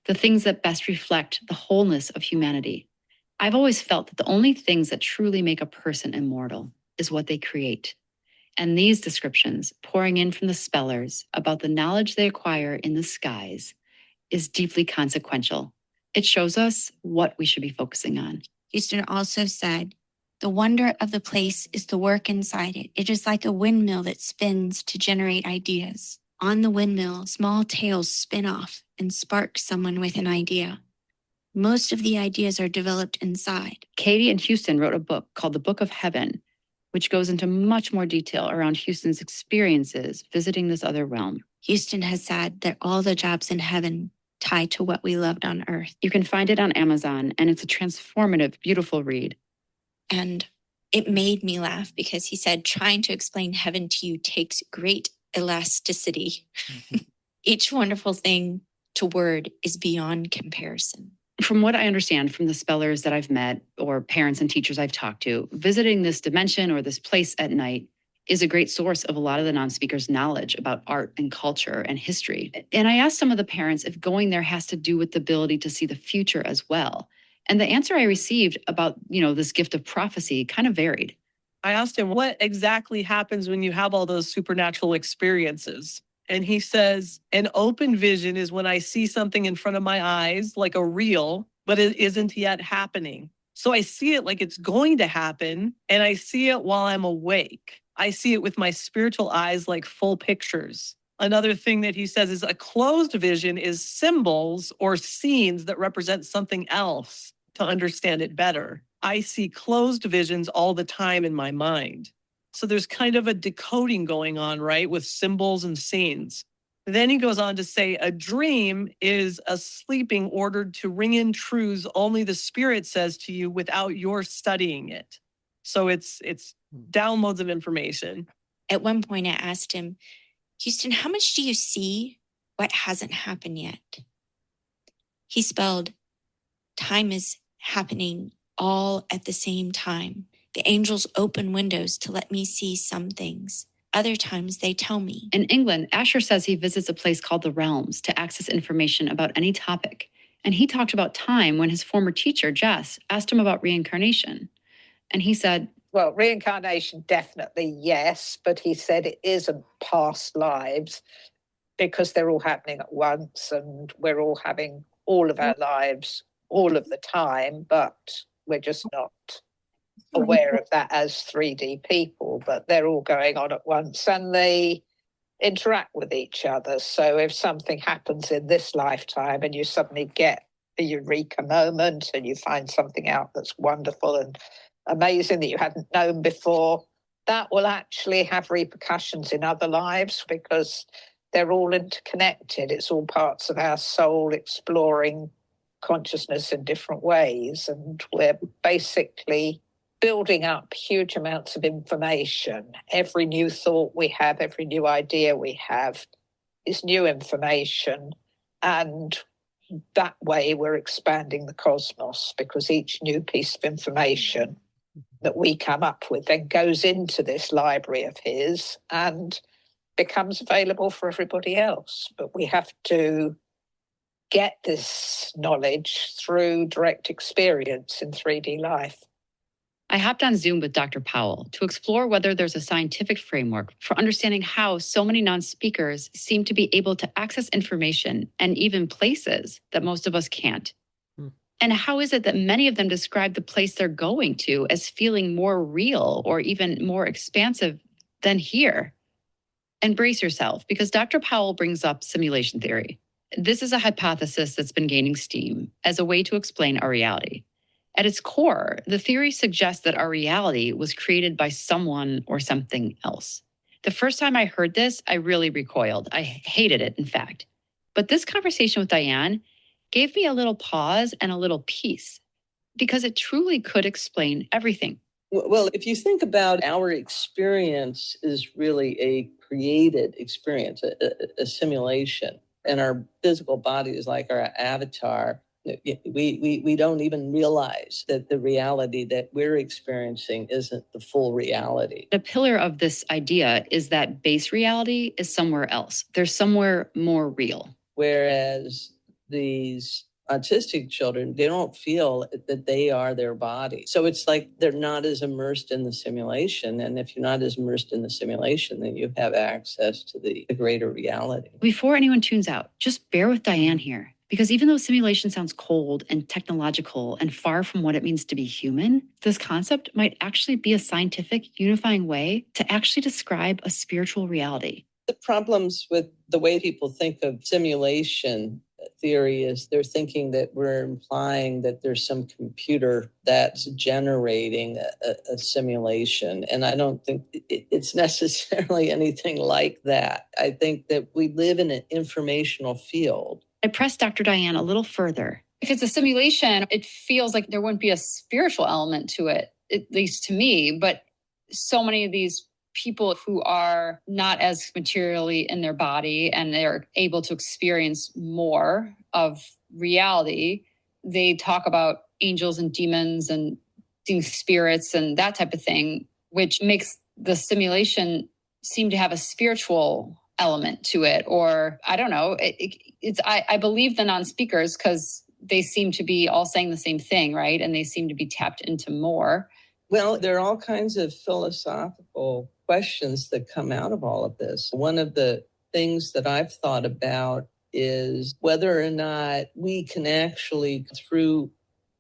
the things that best reflect the wholeness of humanity. I've always felt that the only things that truly make a person immortal is what they create. And these descriptions, pouring in from the spellers about the knowledge they acquire in the skies, is deeply consequential. It shows us what we should be focusing on. Houston also said, the wonder of the place is the work inside it. It is like a windmill that spins to generate ideas. On the windmill, small tails spin off and spark someone with an idea. Most of the ideas are developed inside. Katie and Houston wrote a book called The Book of Heaven, which goes into much more detail around Houston's experiences visiting this other realm. Houston has said that all the jobs in heaven tie to what we loved on earth. You can find it on Amazon, and it's a transformative, beautiful read. And it made me laugh because he said, trying to explain heaven to you takes great elasticity. Each wonderful thing to word is beyond comparison. From what I understand from the spellers that I've met or parents and teachers I've talked to, visiting this dimension or this place at night is a great source of a lot of the non-speakers' knowledge about art and culture and history. And I asked some of the parents if going there has to do with the ability to see the future as well. And the answer I received about, this gift of prophecy kind of varied. I asked him, what exactly happens when you have all those supernatural experiences? And he says, an open vision is when I see something in front of my eyes, like a reel, but it isn't yet happening. So I see it like it's going to happen, and I see it while I'm awake. I see it with my spiritual eyes like full pictures. Another thing that he says is a closed vision is symbols or scenes that represent something else to understand it better. I see closed visions all the time in my mind. So there's kind of a decoding going on, right, with symbols and scenes. Then he goes on to say a dream is a sleeping ordered to ring in truths only the spirit says to you without your studying it. So it's downloads of information. At one point I asked him, Houston, how much do you see what hasn't happened yet? He spelled, time is happening all at the same time. The angels open windows to let me see some things. Other times they tell me. In England, Asher says he visits a place called the Realms to access information about any topic. And he talked about time when his former teacher, Jess, asked him about reincarnation. And he said, well, reincarnation, definitely yes, but he said it isn't past lives because they're all happening at once and we're all having all of our lives all of the time, but we're just not aware of that as 3D people, but they're all going on at once and they interact with each other. So if something happens in this lifetime and you suddenly get a eureka moment and you find something out that's wonderful and amazing that you hadn't known before, that will actually have repercussions in other lives because they're all interconnected. It's all parts of our soul exploring consciousness in different ways, and we're basically building up huge amounts of information. Every new thought we have, every new idea we have is new information. And that way we're expanding the cosmos, because each new piece of information that we come up with then goes into this library of his and becomes available for everybody else. But we have to get this knowledge through direct experience in 3D life. I hopped on Zoom with Dr. Powell to explore whether there's a scientific framework for understanding how so many non-speakers seem to be able to access information and even places that most of us can't. And how is it that many of them describe the place they're going to as feeling more real or even more expansive than here? And brace yourself, because Dr. Powell brings up simulation theory. This is a hypothesis that's been gaining steam as a way to explain our reality. At its core, the theory suggests that our reality was created by someone or something else. The first time I heard this, I really recoiled. I hated it, in fact. But this conversation with Diane gave me a little pause and a little peace, because it truly could explain everything. Well, if you think about our experience is really a created experience, a simulation, and our physical body is like our avatar. We don't even realize that the reality that we're experiencing isn't the full reality. The pillar of this idea is that base reality is somewhere else. There's somewhere more real. Whereas these autistic children, they don't feel that they are their body. So it's like they're not as immersed in the simulation. And if you're not as immersed in the simulation, then you have access to the greater reality. Before anyone tunes out, just bear with Diane here. Because even though simulation sounds cold and technological and far from what it means to be human, this concept might actually be a scientific, unifying way to actually describe a spiritual reality. The problems with the way people think of simulation theory is they're thinking that we're implying that there's some computer that's generating a simulation. And I don't think it's necessarily anything like that. I think that we live in an informational field. I pressed Dr. Diane a little further. If it's a simulation, it feels like there wouldn't be a spiritual element to it, at least to me. But so many of these people who are not as materially in their body and they're able to experience more of reality, they talk about angels and demons and spirits and that type of thing, which makes the simulation seem to have a spiritual element to it. Or I don't know, I believe the non-speakers because they seem to be all saying the same thing, right? And they seem to be tapped into more. Well, there are all kinds of philosophical questions that come out of all of this. One of the things that I've thought about is whether or not we can actually, through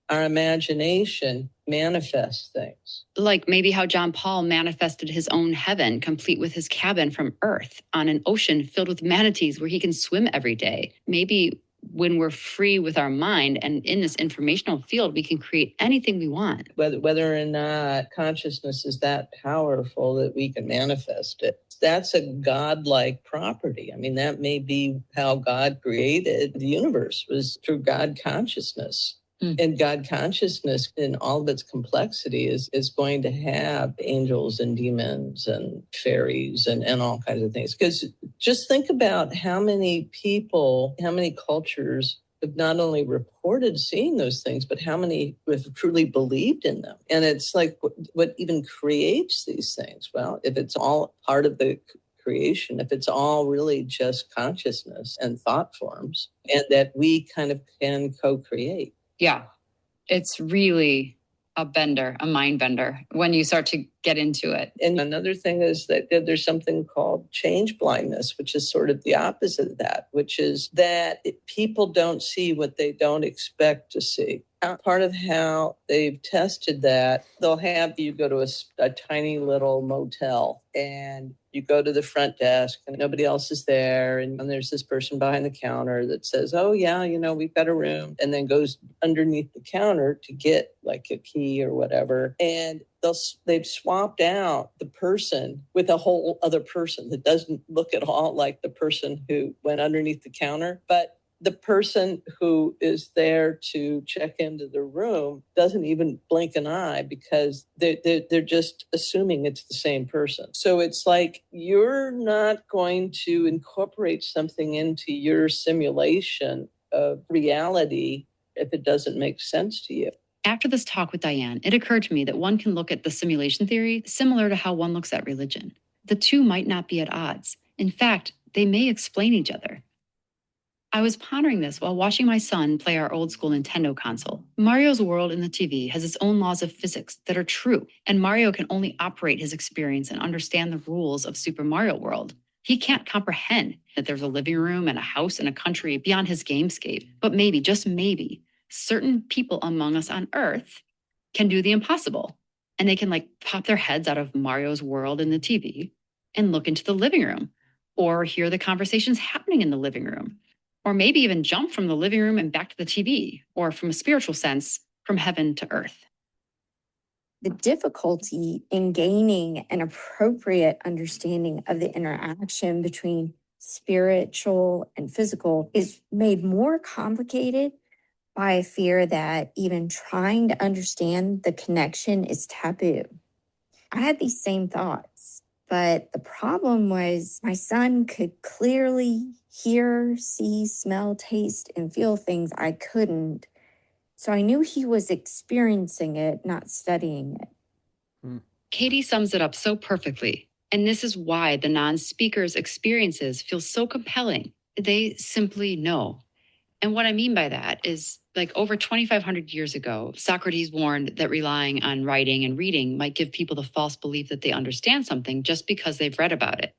our imagination, manifest things. Like maybe how John Paul manifested his own heaven, complete with his cabin from Earth on an ocean filled with manatees where he can swim every day. Maybe when we're free with our mind and in this informational field, we can create anything we want. Whether or not consciousness is that powerful that we can manifest it, that's a godlike property. I mean, that may be how God created the universe, was through God consciousness. And God consciousness in all of its complexity is going to have angels and demons and fairies and all kinds of things. Because just think about how many people, how many cultures have not only reported seeing those things, but how many have truly believed in them. And it's like, what even creates these things? Well, if it's all part of the creation, if it's all really just consciousness and thought forms, and that we kind of can co-create. Yeah, it's really a bender, a mind bender when you start to get into it. And another thing is that there's something called change blindness, which is sort of the opposite of that, which is that people don't see what they don't expect to see. Part of how they've tested that, they'll have you go to a tiny little motel and you go to the front desk and nobody else is there. And there's this person behind the counter that says, oh, yeah, we've got a room, and then goes underneath the counter to get like a key or whatever. And they've swapped out the person with a whole other person that doesn't look at all like the person who went underneath the counter. But the person who is there to check into the room doesn't even blink an eye because they're just assuming it's the same person. So it's like you're not going to incorporate something into your simulation of reality if it doesn't make sense to you. After this talk with Diane, it occurred to me that one can look at the simulation theory similar to how one looks at religion. The two might not be at odds. In fact, they may explain each other. I was pondering this while watching my son play our old school Nintendo console. Mario's world in the TV has its own laws of physics that are true, and Mario can only operate his experience and understand the rules of Super Mario World. He can't comprehend that there's a living room and a house and a country beyond his gamescape. But maybe, just maybe, certain people among us on Earth can do the impossible. And they can pop their heads out of Mario's world in the TV and look into the living room or hear the conversations happening in the living room. Or maybe even jump from the living room and back to the TV, or from a spiritual sense, from heaven to earth. The difficulty in gaining an appropriate understanding of the interaction between spiritual and physical is made more complicated by a fear that even trying to understand the connection is taboo. I had these same thoughts, but the problem was my son could clearly hear, see, smell, taste, and feel things I couldn't. So I knew he was experiencing it, not studying it. Katie sums it up so perfectly. And this is why the non-speaker's experiences feel so compelling. They simply know. And what I mean by that is, over 2,500 years ago, Socrates warned that relying on writing and reading might give people the false belief that they understand something just because they've read about it.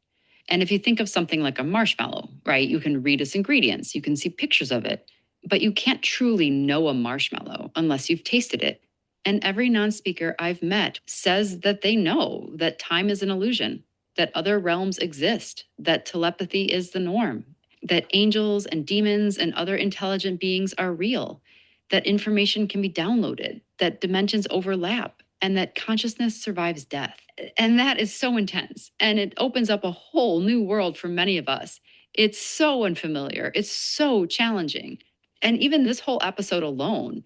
And if you think of something like a marshmallow, right, you can read its ingredients, you can see pictures of it, but you can't truly know a marshmallow unless you've tasted it. And every non-speaker I've met says that they know that time is an illusion, that other realms exist, that telepathy is the norm, that angels and demons and other intelligent beings are real, that information can be downloaded, that dimensions overlap, and that consciousness survives death. And that is so intense. And it opens up a whole new world for many of us. It's so unfamiliar. It's so challenging. And even this whole episode alone,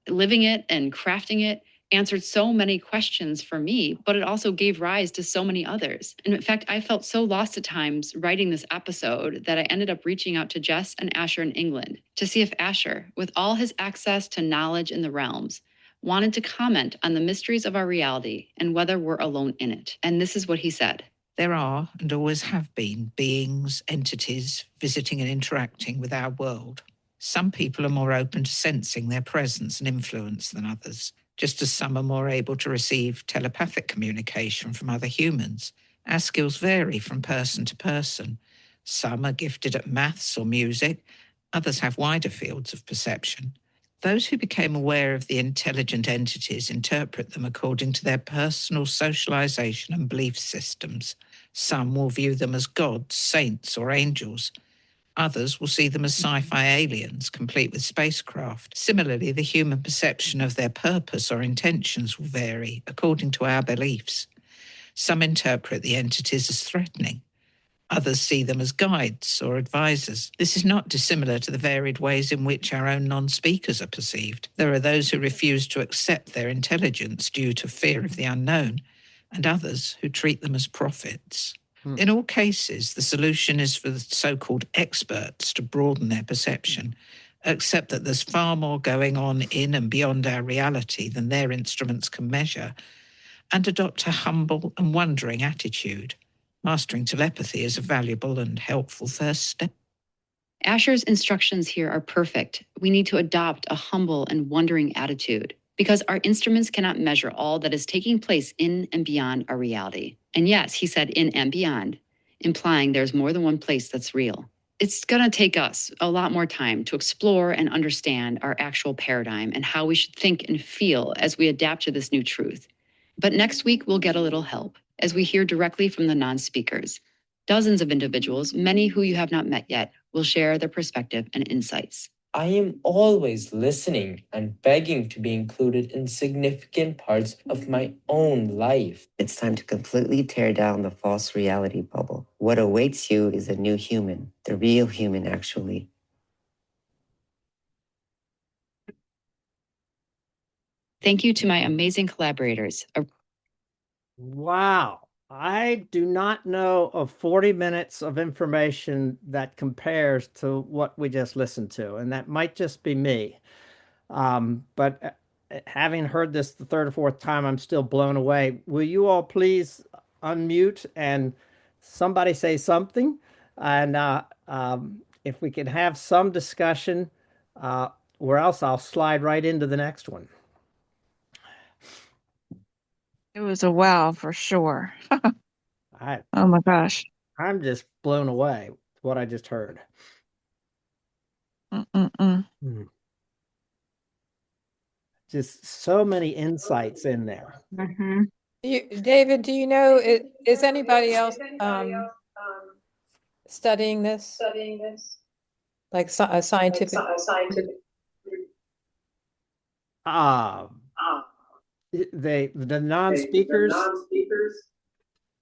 living it and crafting it answered so many questions for me, but it also gave rise to so many others. And in fact, I felt so lost at times writing this episode that I ended up reaching out to Jess and Asher in England to see if Asher, with all his access to knowledge in the realms, wanted to comment on the mysteries of our reality and whether we're alone in it. And this is what he said. There are, and always have been, beings, entities visiting and interacting with our world. Some people are more open to sensing their presence and influence than others, just as some are more able to receive telepathic communication from other humans. Our skills vary from person to person. Some are gifted at maths or music, others have wider fields of perception. Those who became aware of the intelligent entities interpret them according to their personal socialization and belief systems. Some will view them as gods, saints, or angels. Others will see them as sci-fi aliens, complete with spacecraft. Similarly, the human perception of their purpose or intentions will vary according to our beliefs. Some interpret the entities as threatening. Others see them as guides or advisors. This is not dissimilar to the varied ways in which our own non-speakers are perceived. There are those who refuse to accept their intelligence due to fear of the unknown, and others who treat them as prophets. In all cases, the solution is for the so-called experts to broaden their perception, accept that there's far more going on in and beyond our reality than their instruments can measure, and adopt a humble and wondering attitude. Mastering telepathy is a valuable and helpful first step. Asher's instructions here are perfect. We need to adopt a humble and wondering attitude because our instruments cannot measure all that is taking place in and beyond our reality. And yes, he said in and beyond, implying there's more than one place that's real. It's going to take us a lot more time to explore and understand our actual paradigm and how we should think and feel as we adapt to this new truth. But next week, we'll get a little help as we hear directly from the non-speakers. Dozens of individuals, many who you have not met yet, will share their perspective and insights. I am always listening and begging to be included in significant parts of my own life. It's time to completely tear down the false reality bubble. What awaits you is a new human, the real human, actually. Thank you to my amazing collaborators. Wow. I do not know of 40 minutes of information that compares to what we just listened to, and that might just be me. But having heard this the third or fourth time, I'm still blown away. Will you all please unmute and somebody say something? And if we can have some discussion, or else I'll slide right into the next one. It was a wow for sure. I, Oh my gosh. I'm just blown away with what I just heard. Just so many insights in there. David, do you know, is anybody else studying this? Like a scientific? The non-speakers.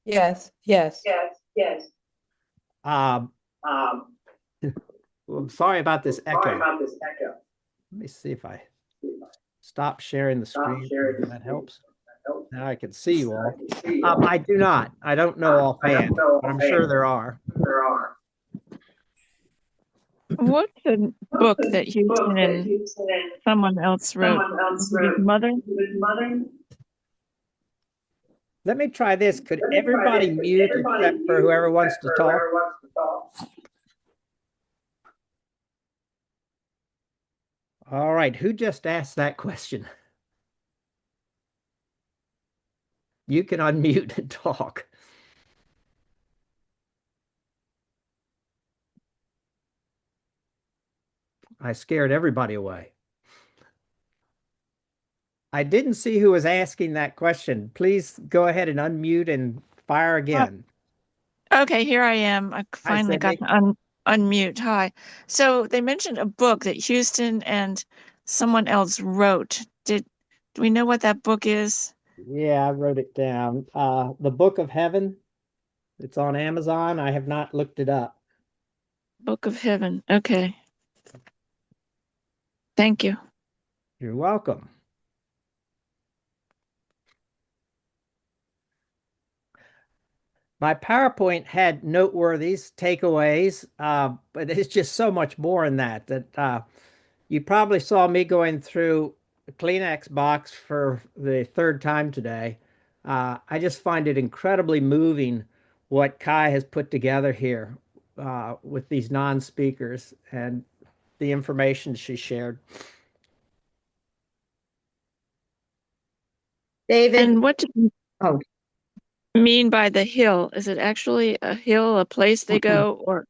Yes. I'm sorry about this echo. Let me see if I stop sharing the screen. That helps. Now I can see you all. I do not. I don't know offhand, but I'm sure there are. What's the book that Houston and someone else wrote? His mother? Let me try this. Could everybody mute except for whoever wants to talk? All right. Who just asked that question? You can unmute and talk. I scared everybody away. I didn't see who was asking that question. Please go ahead and unmute and fire again. Okay, here I am. I finally got to unmute. Hi. So they mentioned a book that Houston and someone else wrote. Do we know what that book is? Yeah, I wrote it down. The Book of Heaven. It's on Amazon. I have not looked it up. Book of Heaven. Okay. Thank you. You're welcome. My PowerPoint had noteworthy takeaways, but it's just so much more in that you probably saw me going through a Kleenex box for the third time today. I just find it incredibly moving what Kai has put together here with these non-speakers and the information she shared. David. And what do you mean by the hill? Is it actually a hill, a place they go, or?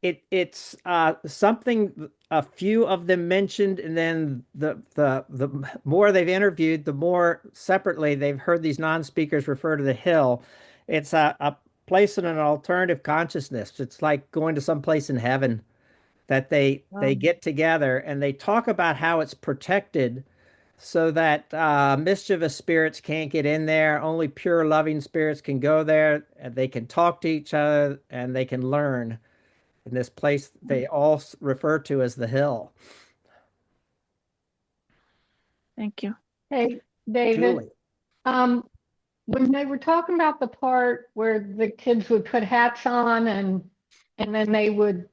It's something a few of them mentioned, and then the more they've interviewed, the more separately they've heard these non-speakers refer to the hill. It's a place in an alternative consciousness. It's like going to some place in heaven that they get together and they talk about how it's protected so that mischievous spirits can't get in there. Only pure loving spirits can go there, and they can talk to each other and they can learn in this place they all refer to as the hill. Thank you. Hey, David. Julie. When they were talking about the part where the kids would put hats on and then they would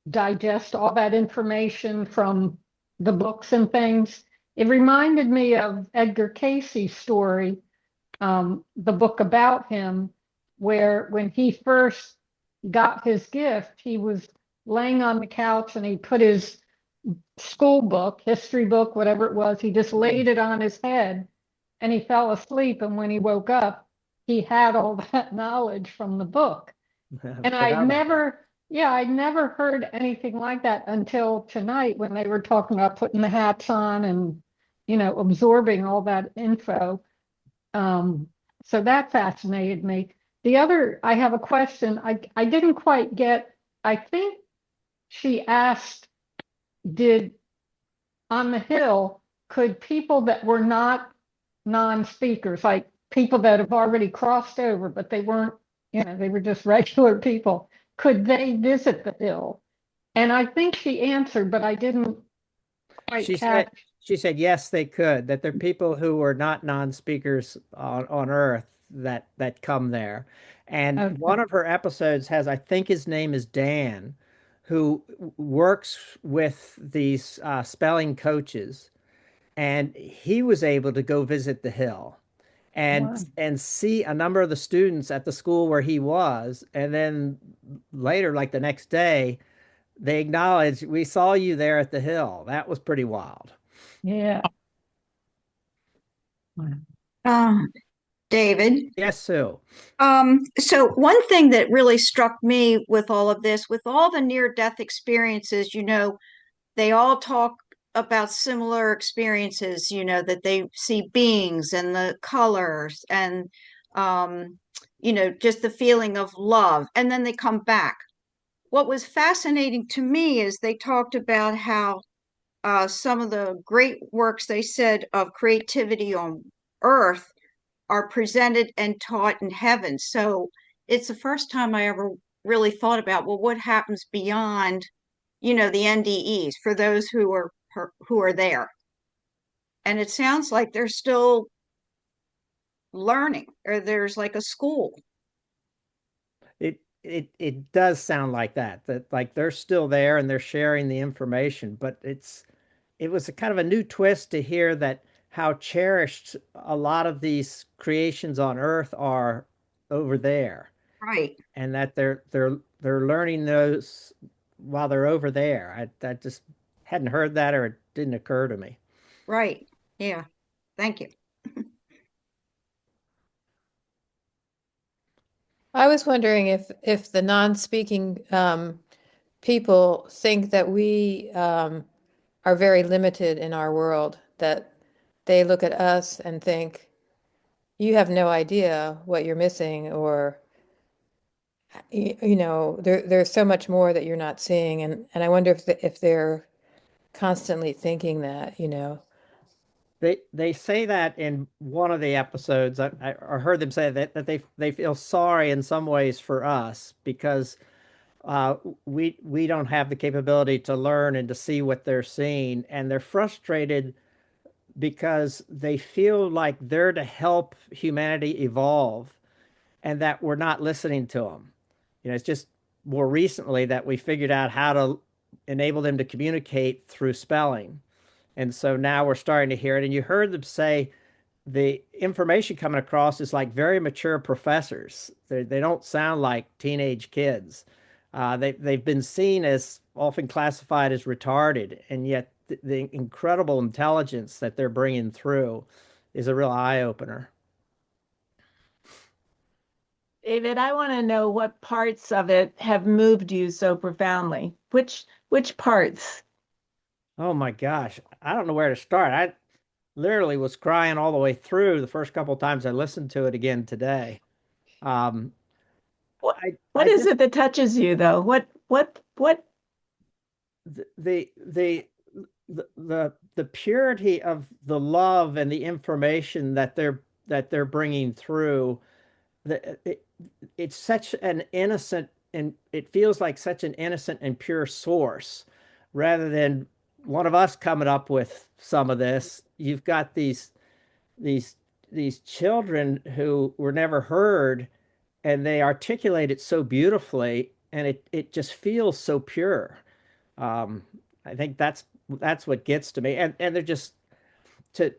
digest all that information from the books and things, it reminded me of Edgar Cayce's story, the book about him, where when he first got his gift, he was laying on the couch and he put his school book, history book, whatever it was, he just laid it on his head and he fell asleep. And when he woke up, he had all that knowledge from the book. And I'd never heard anything like that until tonight when they were talking about putting the hats on and, absorbing all that info. So that fascinated me. I have a question. I didn't quite get, I think she asked, on the hill, could people that were not non-speakers, like people that have already crossed over, but they weren't, they were just regular people, could they visit the hill? And I think she answered, but I didn't quite catch. she said yes, they could. That there are people who are not non-speakers on Earth that come there. And Okay. one of her episodes has, I think his name is Dan, who works with these spelling coaches, and he was able to go visit the hill and Wow. and see a number of the students at the school where he was, and then later, like the next day, they acknowledged, we saw you there at the hill. That was pretty wild. Yeah. Um, David. Yes, Sue. So one thing that really struck me with all of this, with all the near-death experiences, they all talk about similar experiences, that they see beings and the colors and, just the feeling of love, and then they come back. What was fascinating to me is they talked about how some of the great works they said of creativity on Earth are presented and taught in heaven. So it's the first time I ever really thought about, well, what happens beyond, the NDEs for those who are there. And it sounds like they're still learning, or there's like a school. It does sound like that like they're still there and they're sharing the information, but it was a kind of a new twist to hear that how cherished a lot of these creations on Earth are over there, Right. and that they're learning those while they're over there. I just hadn't heard that, or it didn't occur to me. Right. Yeah. Thank you. I was wondering if the non-speaking people think that we are very limited in our world, that they look at us and think, you have no idea what you're missing, or there's so much more that you're not seeing, and I wonder if they're constantly thinking that. They say that in one of the episodes. I heard them say that they feel sorry in some ways for us because we don't have the capability to learn and to see what they're seeing, and they're frustrated because they feel like they're to help humanity evolve, and that we're not listening to them. It's just more recently that we figured out how to enable them to communicate through spelling. And so now we're starting to hear it. And you heard them say the information coming across is like very mature professors. They don't sound like teenage kids. They've been seen as often classified as retarded, and yet the incredible intelligence that they're bringing through is a real eye opener. David, I want to know what parts of it have moved you so profoundly. Which parts? Oh my gosh, I don't know where to start. I literally was crying all the way through the first couple of times I listened to it again today. Um, What is it that touches you though? What the the purity of the love and the information that they're bringing through, it's such an innocent, and it feels like such an innocent and pure source rather than one of us coming up with some of this. You've got these these children who were never heard, and they articulate it so beautifully, and it just feels so pure. um, I think that's what gets to me, and they're just to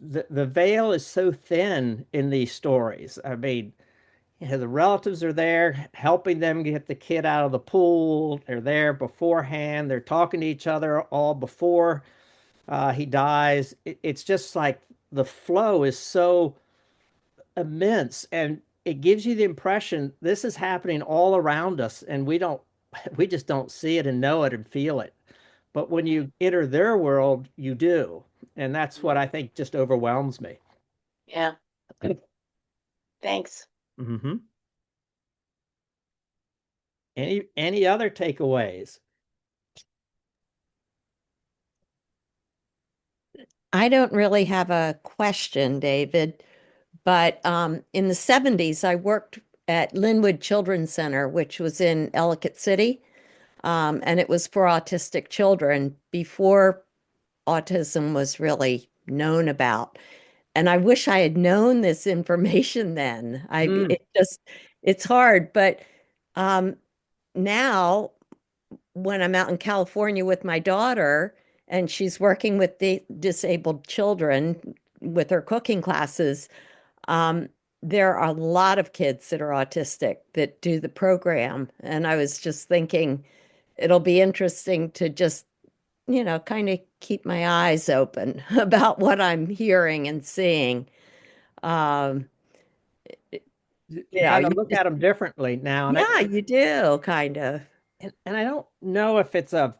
the veil is so thin in these stories. I mean, the relatives are there helping them get the kid out of the pool. They're there beforehand. They're talking to each other all before he dies. It's just like the flow is so immense, and it gives you the impression this is happening all around us, and we just don't see it and know it and feel it. But when you enter their world, you do. And that's what I think just overwhelms me. Yeah. Thanks. Mm-hmm. Any other takeaways? I don't really have a question, David, but in the 70s, I worked at Linwood Children's Center, which was in Ellicott City, and it was for autistic children before autism was really known about. And I wish I had known this information then. It's hard, but now when I'm out in California with my daughter and she's working with the disabled children with her cooking classes, there are a lot of kids that are autistic that do the program. And I was just thinking it'll be interesting to just, kind of keep my eyes open about what I'm hearing and seeing. You kind of look at them differently now. And yeah, you do kind of. And I don't know if it's a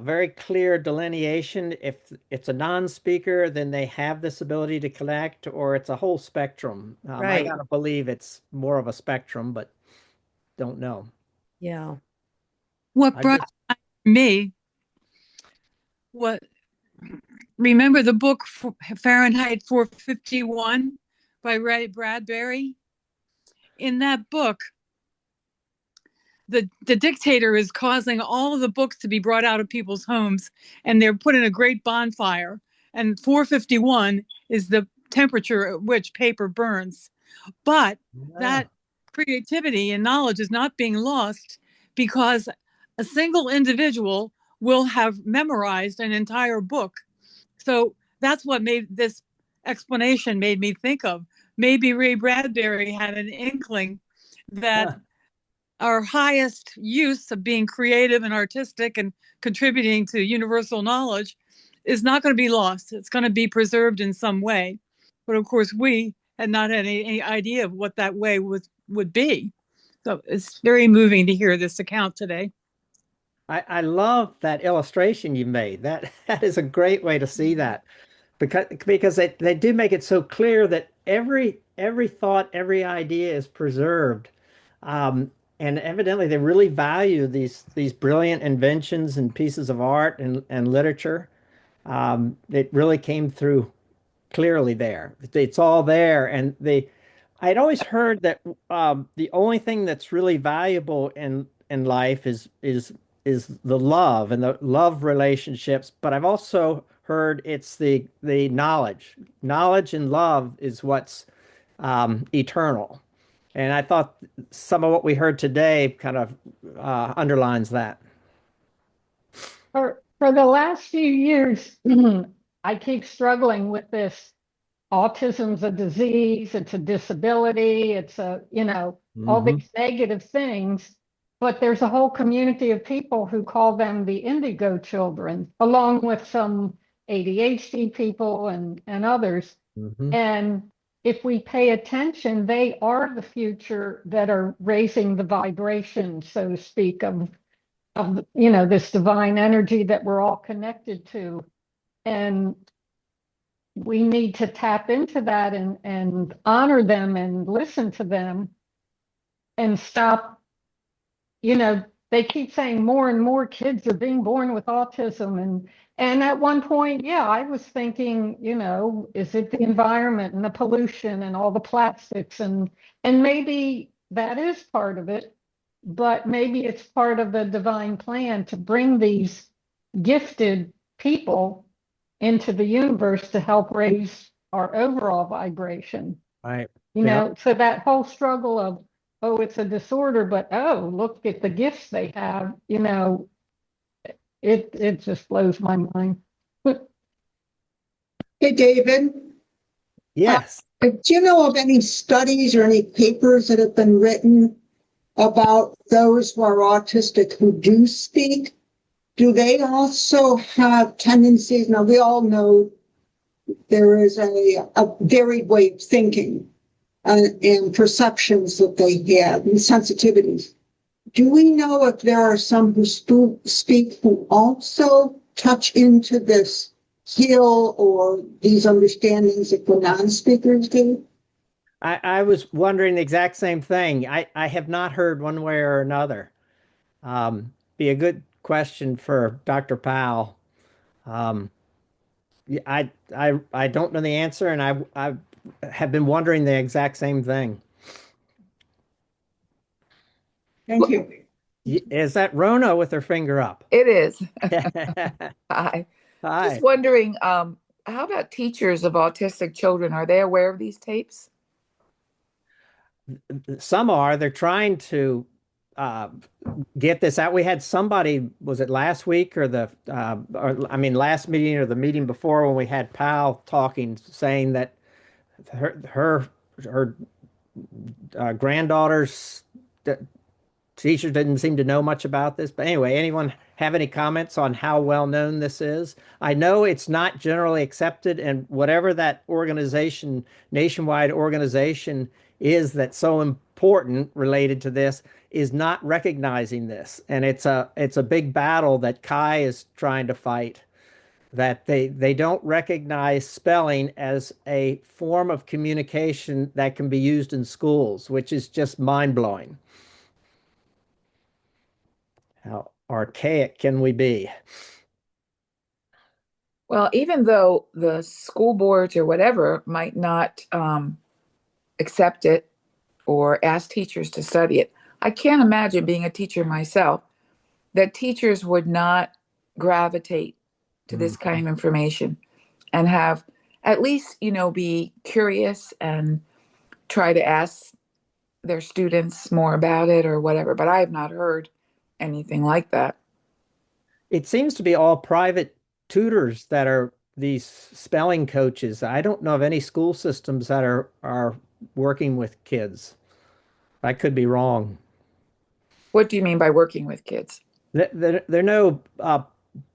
very clear delineation. If it's a non-speaker, then they have this ability to connect, or it's a whole spectrum. I Right. gotta believe it's more of a spectrum, but don't know. Yeah. What brought me, what remember the book Fahrenheit 451 by Ray Bradbury? In that book, the dictator is causing all of the books to be brought out of people's homes, and they're put in a great bonfire. And 451 is the temperature at which paper burns. But that creativity and knowledge is not being lost because a single individual will have memorized an entire book. So that's what made this explanation made me think of. Maybe Ray Bradbury had an inkling that our highest use of being creative and artistic and contributing to universal knowledge is not going to be lost. It's going to be preserved in some way. But of course, we had not had any idea of what that way would be. So it's very moving to hear this account today. I love that illustration you made. That is a great way to see that, because they do make it so clear that every thought, every idea is preserved. And evidently they really value these brilliant inventions and pieces of art and literature. It really came through clearly there. It's all there. And I'd always heard that the only thing that's really valuable in life is the love and the love relationships. But I've also heard it's the knowledge. Knowledge and love is what's eternal. And I thought some of what we heard today kind of underlines that. For the last few years, I keep struggling with this. Autism's a disease, it's a disability, it's all these negative things. But there's a whole community of people who call them the indigo children, along with some ADHD people and others. And if we pay attention, they are the future that are raising the vibration, so to speak, of this divine energy that we're all connected to. And we need to tap into that and honor them and listen to them and stop. They keep saying more and more kids are being born with autism. And at one point, yeah, I was thinking, is it the environment and the pollution and all the plastics? And maybe that is part of it, but maybe it's part of the divine plan to bring these gifted people into the universe to help raise our overall vibration. Right. So that whole struggle of, oh, it's a disorder, but oh, look at the gifts they have, it just blows my mind. Hey, David. Yes. Do you know of any studies or any papers that have been written about those who are autistic who do speak? Do they also have tendencies? Now, we all know there is a varied way of thinking and perceptions that they have and sensitivities. Do we know if there are some who speak who also touch into this heal or these understandings that the non-speakers do? I was wondering the exact same thing. I have not heard one way or another. Be a good question for Dr. Powell. I don't know the answer, and I have been wondering the exact same thing. Thank you. Is that Rona with her finger up? It is. Hi. Hi. Just wondering, how about teachers of autistic children? Are they aware of these tapes? Some are. They're trying to uh, get this out. We had somebody, was it last week or last meeting or the meeting before when we had Pal talking, saying that her granddaughter's teachers didn't seem to know much about this. But anyway, anyone have any comments on how well known this is? I know it's not generally accepted, and whatever that organization, nationwide organization is that's so important related to this is not recognizing this. And it's a big battle that Kai is trying to fight, that they don't recognize spelling as a form of communication that can be used in schools, which is just mind-blowing. How archaic can we be? Well, even though the school boards or whatever might not accept it or ask teachers to study it, I can't imagine being a teacher myself that teachers would not gravitate to this kind of information and have at least, be curious and try to ask their students more about it or whatever. But I have not heard anything like that. It seems to be all private tutors that are these spelling coaches. I don't know of any school systems that are working with kids. I could be wrong. What do you mean by working with kids? There are no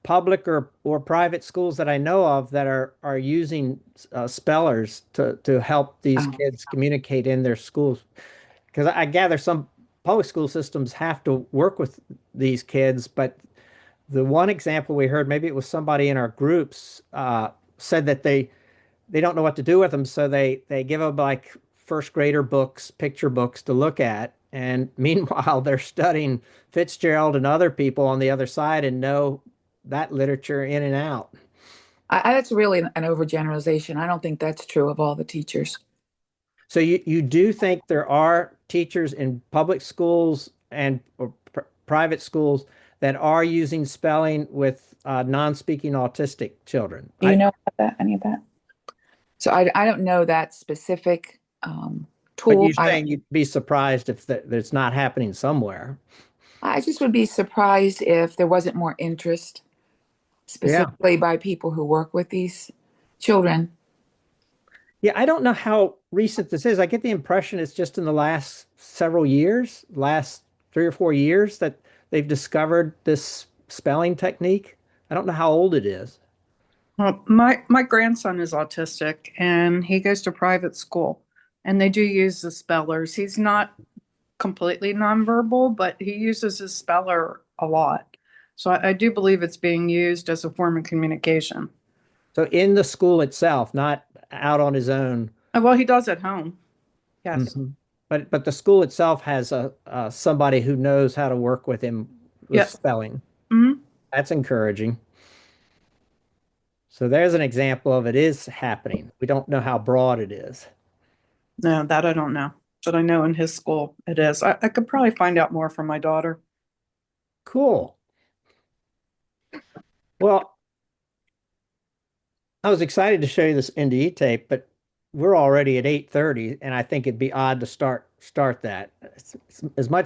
public or private schools that I know of that are using spellers to help these kids communicate in their schools. Because I gather some public school systems have to work with these kids, but the one example we heard, maybe it was somebody in our groups, said that they don't know what to do with them, so they give them like first grader books, picture books to look at, and meanwhile they're studying Fitzgerald and other people on the other side and know that literature in and out. That's really an overgeneralization. I don't think that's true of all the teachers. So you do think there are teachers in public schools and or private schools that are using spelling with non-speaking autistic children? Do you know about that, any of that? So I don't know that specific tool. But you're saying you'd be surprised if it's not happening somewhere. I just would be surprised if there wasn't more interest, specifically by people who work with these children. Yeah, I don't know how recent this is. I get the impression it's just in the last several years, last 3 or 4 years, that they've discovered this spelling technique. I don't know how old it is. Well, my grandson is autistic and he goes to private school and they do use the spellers. He's not completely nonverbal, but he uses his speller a lot. So I do believe it's being used as a form of communication. So in the school itself, not out on his own. Well, he does at home. Yes. Mm-hmm. But the school itself has somebody who knows how to work with him with spelling. Mm-hmm. That's encouraging. So there's an example of it is happening. We don't know how broad it is. No, that I don't know. But I know in his school it is. I could probably find out more from my daughter. Cool. Well, I was excited to show you this NDE tape, but we're already at 8:30, and I think it'd be odd to start that. It's as much